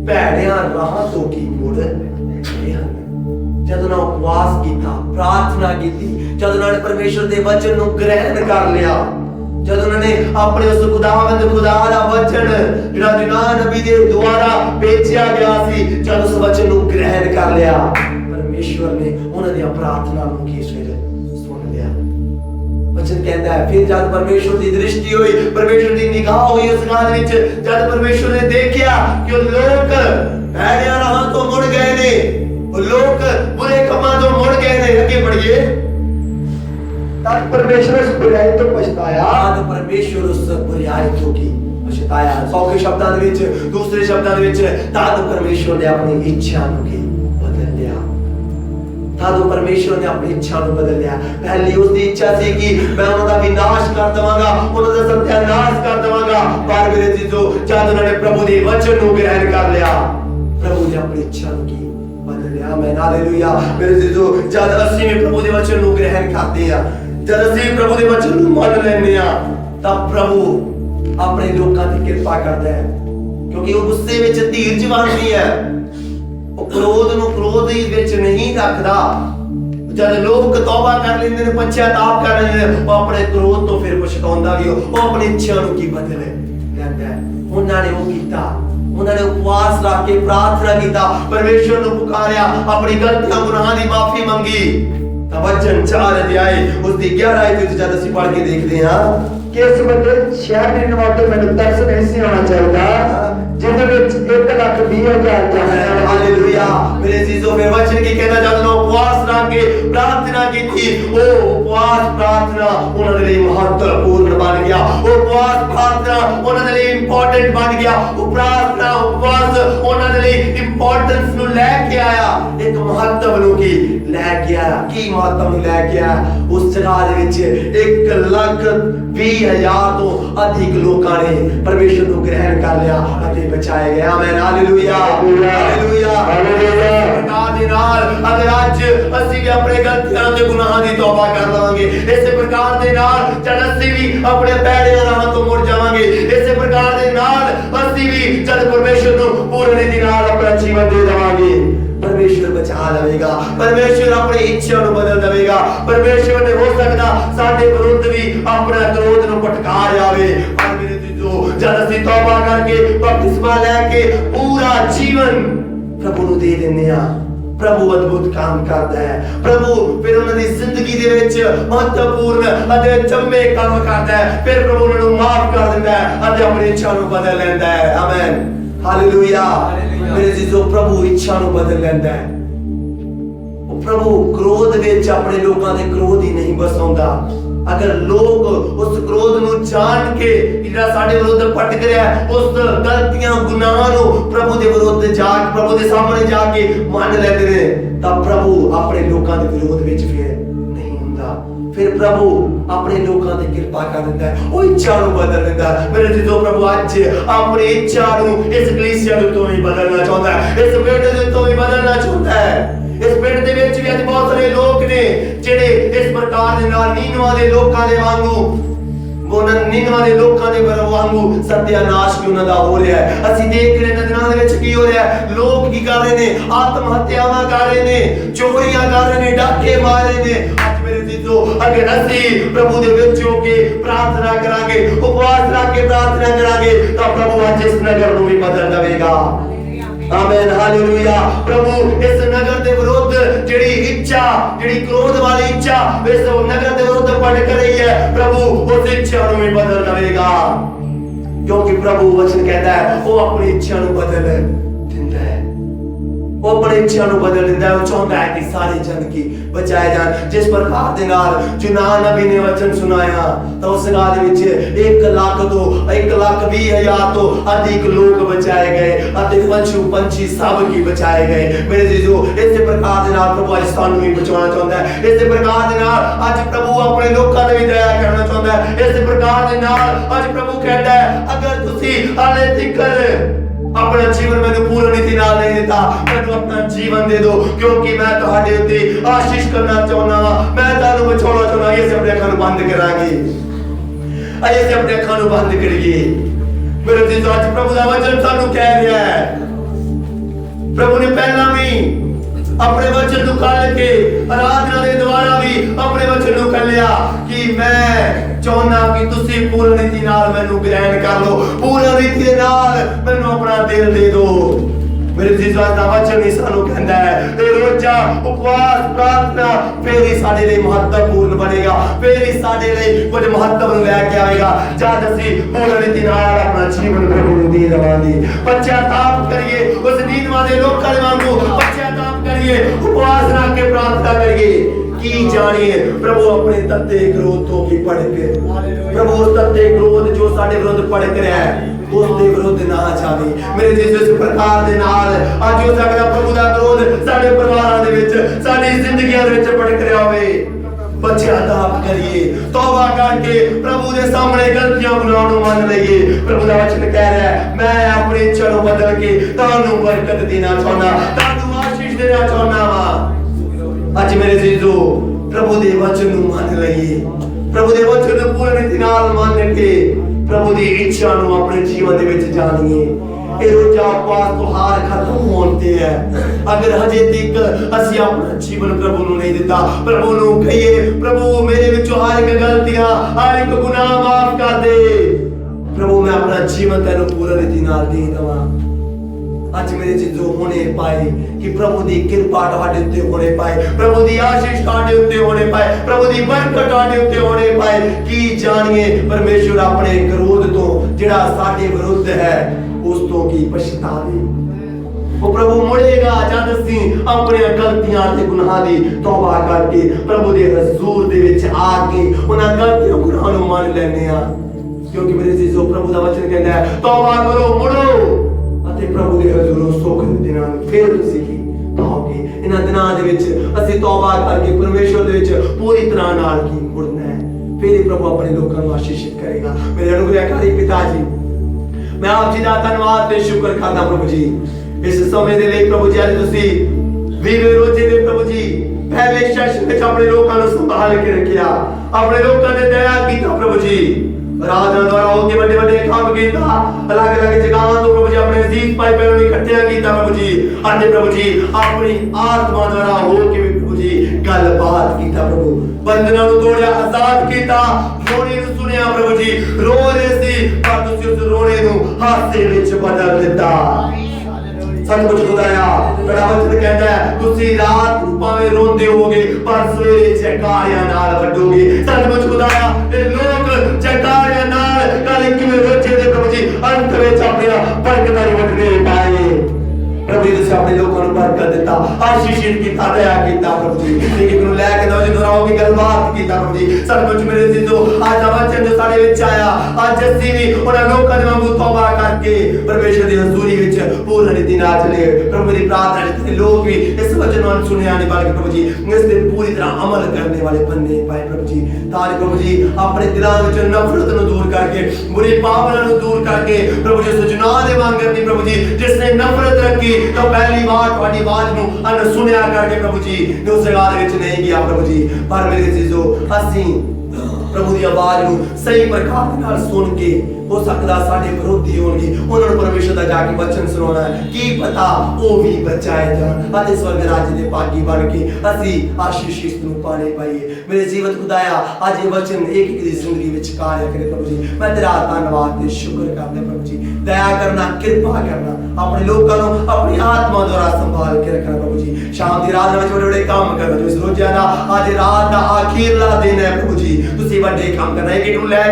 ਭੈੜਿਆਂ ਰਾਹਾਂ ਤੋਂ ਕੀ ਮੁੜ ਗਏ ਹਨ। ਜਦੋਂ ਉਹਨਾਂ ਉਪਵਾਸ ਕੀਤਾ, ਪ੍ਰਾਰਥਨਾ ਕੀਤੀ, ਜਦੋਂ ਉਹਨਾਂ ਨੇ ਪਰਮੇਸ਼ਰ ਦੇ ਵਚਨ ਨੂੰ ਗ੍ਰਹਿਣ ਕਰ ਲਿਆ, ਜਦੋਂ ਉਹਨਾਂ ਨੇ ਆਪਣੇ ਉਸ ਖੁਦਾਵੰਦ ਖੁਦਾ ਦਾ ਵਚਨ ਜਿਹੜਾ ਯੂਨਾਨ ਨਬੀ ਦੇ ਦੁਆਰਾ ਭੇਜਿਆ ਗਿਆ ਸੀ, ਜਦੋਂ ਉਸ ਵਚਨ ਨੂੰ ਗ੍ਰਹਿਣ ਕਰ ਲਿਆ, ਪਰਮੇਸ਼ਰ ਨੇ ਉਹਨਾਂ ਦੀਆਂ ਪ੍ਰਾਰਥਨਾ ਨੂੰ ਕੀ ਸੁਣ ਲਿਆ। ਵਚਨ ਕਹਿੰਦਾ ਹੈ ਫਿਰ ਜਦ ਪਰਮੇਸ਼ਰ ਦੀ ਦ੍ਰਿਸ਼ਟੀ ਹੋਈ, ਪਰਮੇਸ਼ਰ ਦੀ ਨਿਗਾਹ ਹੋਈ ਉਸ ਗੱਲ ਵਿੱਚ, ਜਦ ਪਰਮੇਸ਼ਰ ਨੇ ਦੇਖਿਆ ਕਿ ਉਹ ਲੋਕ ਭੈੜਿਆਂ ਰਾਹਾਂ ਤੋਂ ਮੁੜ ਗਏ ਨੇ, ਉਹ ਲੋਕ ਬੁਰੇ ਕੰਮਾਂ ਤੋਂ ਮੁੜ ਗਏ ਨੇ। ਅੱਗੇ ਪੜ੍ਹੀਏ। तब परमेश्वर उस बुराई तो पछताया। तब परमेश्वर उस बुराई तो की पछताया। सौखे शब्दां दे विच, दूसरे शब्दां दे विच, तद परमेश्वर ने अपनी इच्छा ਨੂੰ ਕੀ ਬਦਲ ਲਿਆ। तादों परमेश्वर ने अपनी इच्छा को बदल लिया। पहली उसकी इच्छा थी कि मैं उनका विनाश कर देवांगा, उनका सत्यानाश कर देवांगा, पर मेरे जीजो जब उन्होंने प्रभु के वचन को ग्रहण कर लिया, प्रभु ने अपनी इच्छा की बदल लिया। मैं हालेलुया मेरे जीजो जब ਅਸੀਂ भी प्रभु के वचन को ग्रहण करते हैं, जब ਅਸੀਂ प्रभु के वचन को मान लेने हैं, तब प्रभु अपने लोगों की कृपा करता है, क्योंकि वो गुस्से ਵਿੱਚ ਧੀਰਜਵਾਨ ਨਹੀਂ ਹੈ, ਉਹ क्रोध ਨੂੰ क्रोध ਹੀ ਵਿੱਚ ਨਹੀਂ ਰੱਖਦਾ। जब लोग तौबा कर लेंगे ने पश्चाताप कर लेंगे, वो अपने क्रोध तो फिर पछताਉਂਦਾ भी वो अपनी इच्छा ਨੂੰ ਕੀ ਬਦਲੇ ਕਹਿੰਦਾ ਹੈ। ਉਹਨਾਂ ਨੇ ਉਹ ਕੀਤਾ, उन्होंने उपवास रख के प्रार्थना किया, परमेश्वर को पुकारा, अपनी गलतियां गुनाह की माफी मांगी। तब वचन 4 अध्याय उसकी 11 आयत जब ਅਸੀਂ पढ़ के देखते हैं कि इस बंदे शहर निर्माण तो मैंने तरस नहीं सी होना चाहिए जिंदे विच 1,20,000 जाने। हालेलुया मेरे जीजो फिर वचन की कहना जब लोग उपवास रख के प्रार्थना की थी, वो उपवास प्रार्थना उन्होंने लिए महत्वपूर्ण बन गया, वो उपवास प्रार्थना उन्होंने लिए इंपॉर्टेंट बन गया, वो प्रार्थना उपवास उन्होंने लिए इंपॉर्टेंस नु लेके आया, एक महत्व नु की लेके आया। की महत्व नु लेके आया? उस जगह दे विच 1,20,000 तो अधिक लोगों ने परमेश्वर को ग्रहण कर लिया और बचाए गए। आमीन हालेलुया हालेलुया हालेलुया। प्रकार दे नाल अगर आज ਅਸੀਂ ਵੀ ਆਪਣੇ ਗਲਤੀਆਂ ਤੇ ਗੁਨਾਹਾਂ ਦੀ ਤੌਬਾ ਕਰ ਲਵਾਂਗੇ, ਇਸੇ ਪ੍ਰਕਾਰ ਦੇ ਨਾਲ ਜਦ ਅਸੀਂ ਵੀ ਆਪਣੇ ਪੈੜਿਆਂ ਰਾਹਾਂ ਤੋਂ ਮੁੜ ਜਾਵਾਂਗੇ, ਇਸੇ ਪ੍ਰਕਾਰ ਦੇ ਨਾਲ ਅਸੀਂ ਵੀ ਜਦ ਪਰਮੇਸ਼ਰ ਨੂੰ ਪੂਰਨ ਰੀਤੀ ਨਾਲ ਆਪਣਾ ਜੀਵਨ ਦੇ ਦੇਵਾਂਗੇ, परमेश्वर बचा लेगा, परमेश्वर अपनी इच्छा को बदल देगा। परमेश्वर ने हो सकता साडे विरुद्ध भी अपना क्रोध को पटकार आवे, पर मेरे जीजो जब ਅਸੀਂ तौबा करके बपतिस्मा लेके पूरा जीवन प्रभु ਨੂੰ दे ਦਿੰਦੇ ਆ, प्रभु अद्भुत काम करता है। प्रभु फिर उन्होंने जिंदगी दे विच महत्वपूर्ण अते चम्मे काम करता है, फिर प्रभु उन्हें माफ कर देता है अते अपनी इच्छा को बदल लेता है। आमीन हालेलुया मेरे जीजो प्रभु इच्छा को बदल लेता है। प्रभु क्रोध विच अपने लोगों के क्रोध ही नहीं बसाउंदा। अगर लोग उस क्रोध को जान के जिहड़ा साडे विरुद्ध भटक रहा है, उस गलतियां गुनाह को प्रभु के विरुद्ध जाके प्रभु के सामने जाके मान लेते हैं, तब प्रभु अपने लोगों के विरोध विच फिर नहीं हुंदा। फिर प्रभु अपने लोगों की कृपा कर देता है, वो इच्छा को बदल देता है। मेरे जीजो प्रभु आज अपनी इच्छा को इस कलीसिया तो भी बदलना चाहता है, इस बेटे तो भी बदलना चाहता है। इस पिंड दे विच भी अज बहुत सारे लोग ने जिहड़े इस प्रकार दे नाल नीनवा दे लोकां दे वांगू नीनवा दे लोकां दे वांगू सत्यानाश भी उन्हां दा हो रहा है। ਅਸੀਂ देख रहे हैं दिनां दे विच की हो रहा है, लोग की कर रहे ने, आत्म हत्यावां कर रहे ने, चोरियां कर रहे ने, डाके मार रहे ने। आज मेरे जीजो अगर ਅਸੀਂ प्रभु दे विच हो के प्रार्थना करांगे, उपवास रख के प्रार्थना करांगे, तो प्रभु आज इस नगर ਨੂੰ भी बदल देगा। आमीन हालेलुया। प्रभु इस नगर के विरुद्ध जिहड़ी इच्छा, जिहड़ी क्रोध वाली इच्छा इस नगर के विरुद्ध भटक रही है, प्रभु उस इच्छा को भी बदल देगा, क्योंकि प्रभु वचन कहता है वो अपनी इच्छा को बदल देता है, वो अपनी इच्छा को बदल देता है। वो चाहता है कि सारी जन की बचाए जाए। जिस प्रकार दे नाल यूनान नबी ने वचन सुनाया, तो उस गाल विच 1,20,000 तो अधिक लोग बचाए गए, अते पशु पंछी सब की बचाए गए। मेरे जीजो इस प्रकार दे नाल प्रभु आज सानू भी बचाना चाहता है। इस प्रकार दे नाल आज प्रभु अपने लोकां ते भी दया करना चाहता है। इस प्रकार दे नाल आज प्रभु कहता है अगर तुसी हाले तिकर अपना जीवन मैंने पूर्ण रीति नाल नहीं देता, मैंने अपना जीवन दे दो, क्योंकि मैं तुहाडे उत्ते आशीष करना चाहना वा, मैं तुहानू बचाना चाहना। ये से अपने अखां बंद करांगे, आइए से अपने अखां बंद करिए। मेरे जीजो आज प्रभु दा वचन सानू कह रहा है, प्रभु ने पहला भी अपने वचन को कल के आराधना के द्वारा भी अपने वचन को कर लिया कि मैं चाहना कि तुसी पूर्ण रीति नाल मैनू ग्रहण कर लो, पूर्ण रीति नाल मैनू अपना दिल दे दो। मेरे जीजो दा वचन ही सानू कहंदा है ते रोजा उपवास प्रार्थना फिर ही साडे लिए महत्वपूर्ण बनेगा, फिर ही साडे लिए कुछ महत्व लेके आएगा। जद असीं पूर्ण रीति नाल अपना जीवन प्रभु नूं दे देवांगे, पश्चाताप करिए, उस नीनवा दे लोकां दे वांगू पश्चाताप करिए, उपवास रख के प्रार्थना करिए की जानिए प्रभु अपने तत्ते क्रोध तो भी भड़क, प्रभु उस तत्ते क्रोध जो साडे विरुद्ध भड़क रहा है उसके विरुद्ध ना जावे। मेरे जीसस प्रकार दे नाल आज हो सकदा प्रभु दा क्रोध साडे परिवारां दे विच, साडी जिंदगियां दे विच भटक रहा होवे बच्चा दाप करिए तौबा करके प्रभु के सामने गलतियां गुनाहों मान लइए। प्रभु का वचन कह रहा है मैं अपनी इच्छा को बदल के तानू बरकत देना चाहना तानू आशीष देना चाहना वा। अज मेरे जीजो प्रभु के वचन नु मान लइए प्रभु के वचन नु पूरे रीति नाल मान के प्रभु की इच्छा नु अपने जीवन दे विच जानिए। रोजा पास तुहार खत्म होते हैं अगर हजे तक असि अपना जीवन प्रभु नु नहीं दिता प्रभु नु कहिए प्रभु मेरे विचों हर एक गलतियां हर एक गुनाह माफ कर दे प्रभु मैं अपना जीवन तेनु पूरा रीति नाल दे दवा। आज मेरे जीजो होने पाए कि प्रभु दी कृपा तुहाडे उत्ते होने पाए प्रभु दी आशीष तुहाडे उत्ते होने पाए प्रभु दी बरकत तुहाडे उत्ते होने पाए कि जानिए परमेश्वर अपने क्रोध तो जिहड़ा साडे विरुद्ध है उस तो की पछतावे वो प्रभु मुड़ेगा जद असीं अपनी गलतियां ते गुनाह दी तौबा करके प्रभु दे हजूर दे विच आके उन्हां गलतियां गुनाहां नूं मान लैने आ। क्योंकि मेरे जीजो प्रभु दा वचन कहंदा है तौबा करो मुड़ो अते प्रभु दे हजूरों सुख दे दिनां फिर तुसीं की पाओगे। इन्हां दिनां दे विच असीं तौबा करके परमेश्वर दे विच पूरी तरह नाल की मुड़ना है फिर ही प्रभु अपने लोकां नूं आशीषित करेगा। मेरे अनुग्रहकारी पिता जी मैं आप जी दा धन्नवाद ते शुक्र करदा प्रभु जी इस समय दे लई प्रभु जी अज तुसी वीवे रोजे दे प्रभु जी पहले सेशन विच अपने लोकां नूं संभाल के रखिया अपने लोकां ते दया कीता प्रभु जी रात द्वारा होके बड़े बड़े काम कीता अलग अलग जगहां तो प्रभु जी अपने अजीज भाई बहनों ने इकट्ठे कीता प्रभु जी आज प्रभु जी अपनी आत्मा द्वारा होके भी प्रभु जी गलबात कीता प्रभु बंधनां नूं तोड़िया आजाद कीता रोने नूं सुनिया प्रभु जी रो रहे सी पर तुसीं उस रोने नूं हासे विच बदल दिता। सचमुच खुदाया तेरा वचन कहता है तुसी रात नूं भावें रोंदे होगे पर सवेरे जयकारियां नाल वड्डोगे। सचमुच खुदाया ये लोग जयकारियां नाल कल किवें रोजे दे प्रभु जी अंत विच अपनी बरकतां वड्डने पाए प्रभु जी तुसीं अपने लोकां नूं बरकत दिता आशीषित कीता दया कीता प्रभु जी लेकिन नूं लैके नौजे दोहराओ की गलबात कीता प्रभु जी। सचमुच मेरे जीजो आज दा वचन जो साडे विच आया आज असीं भी उन्हां लोकां दे वांगू तौबा करके परमेश्वर दी हज़ूरी विच पूर्ण रीति नाल चले प्रभु दी प्रार्थना जितने लोग भी इस वचन नूं सुनिया नहीं बल्कि प्रभु जी इस दिन पूरी तरह अमल करने वाले बनने पाए प्रभु जी ताकि प्रभु जी अपने दिलों विच नफरत नूं दूर करके बुरी भावना नूं दूर करके प्रभु जी सुजना दे वांगर दी प्रभु जी जिसने नफरत रखी तो पहली बार तुम्हारी आवाज नूं अन सुनिया करके प्रभु जी उस जगह दे विच नहीं गया प्रभु जी पर मेरे जीजो असीं प्रभु दी आवाज नूं सही प्रकार नाल सुन के हो सकदा साडे विरोधी होणगे उन्हां नूं परमेश्वर दा जाके वचन सुनाउणा की पता ओ भी बचाए जाण अते स्वर्ग राज्य दे भागी बन के असीं आशीष नूं पाने पाइए। मेरे जीवन खुदाया आज ये वचन एक एक दी जिंदगी विच कार्य करे प्रभु जी मैं तेरा धन्नवाद ते शुक्र करदा प्रभु जी दया करना कृपा करना अपने लोकां नूं अपनी आत्मा द्वारा संभाल के रखना प्रभु जी शाम दी रात विच बड़े बड़े काम करना जो इस रोज़ा दा आज रात दा आखिरला दिन है प्रभु जी तुसीं वड्डे काम करना एक नूं लै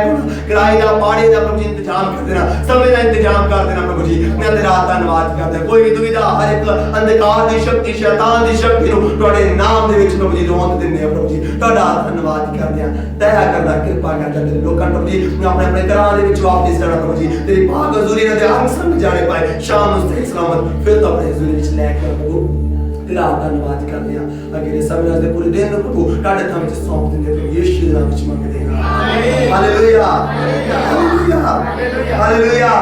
किराए दा पाड़े दा प्रभु जी इंतजाम कर देना समय का इंतजाम कर देना प्रभु जी मैं तेरा धन्नवाद करदा कोई भी दुविधा हर एक अंधकार दी शक्ति शैतान दी शक्ति नूं तुहाडे नाम दे विच प्रभु जी रोंद दिंदे आ प्रभु जी तुहाडा धन्नवाद करदे आ दया करदा कृपा करदा तेरे लोकां प्रभु जी अपने अपने घरां दे विच वापस जाना प्रभु जी तेरी पाक हज़ूरी दे अंग संग जाने पाए शाम नूं सही सलामत फिर तो अपने हज़ूरी विच लै के प्रभु तेरा धन्नवाद करदे आ अगले समय दे पूरे दिन प्रभु तुहाडे नाम विच सौंप दिंदे प्रभु यीशु दे नाम विच मंगदे आ हालेलुया हालेलुया हालेलुया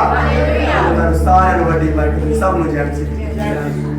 सारे बड़ी बरकत सब मुझे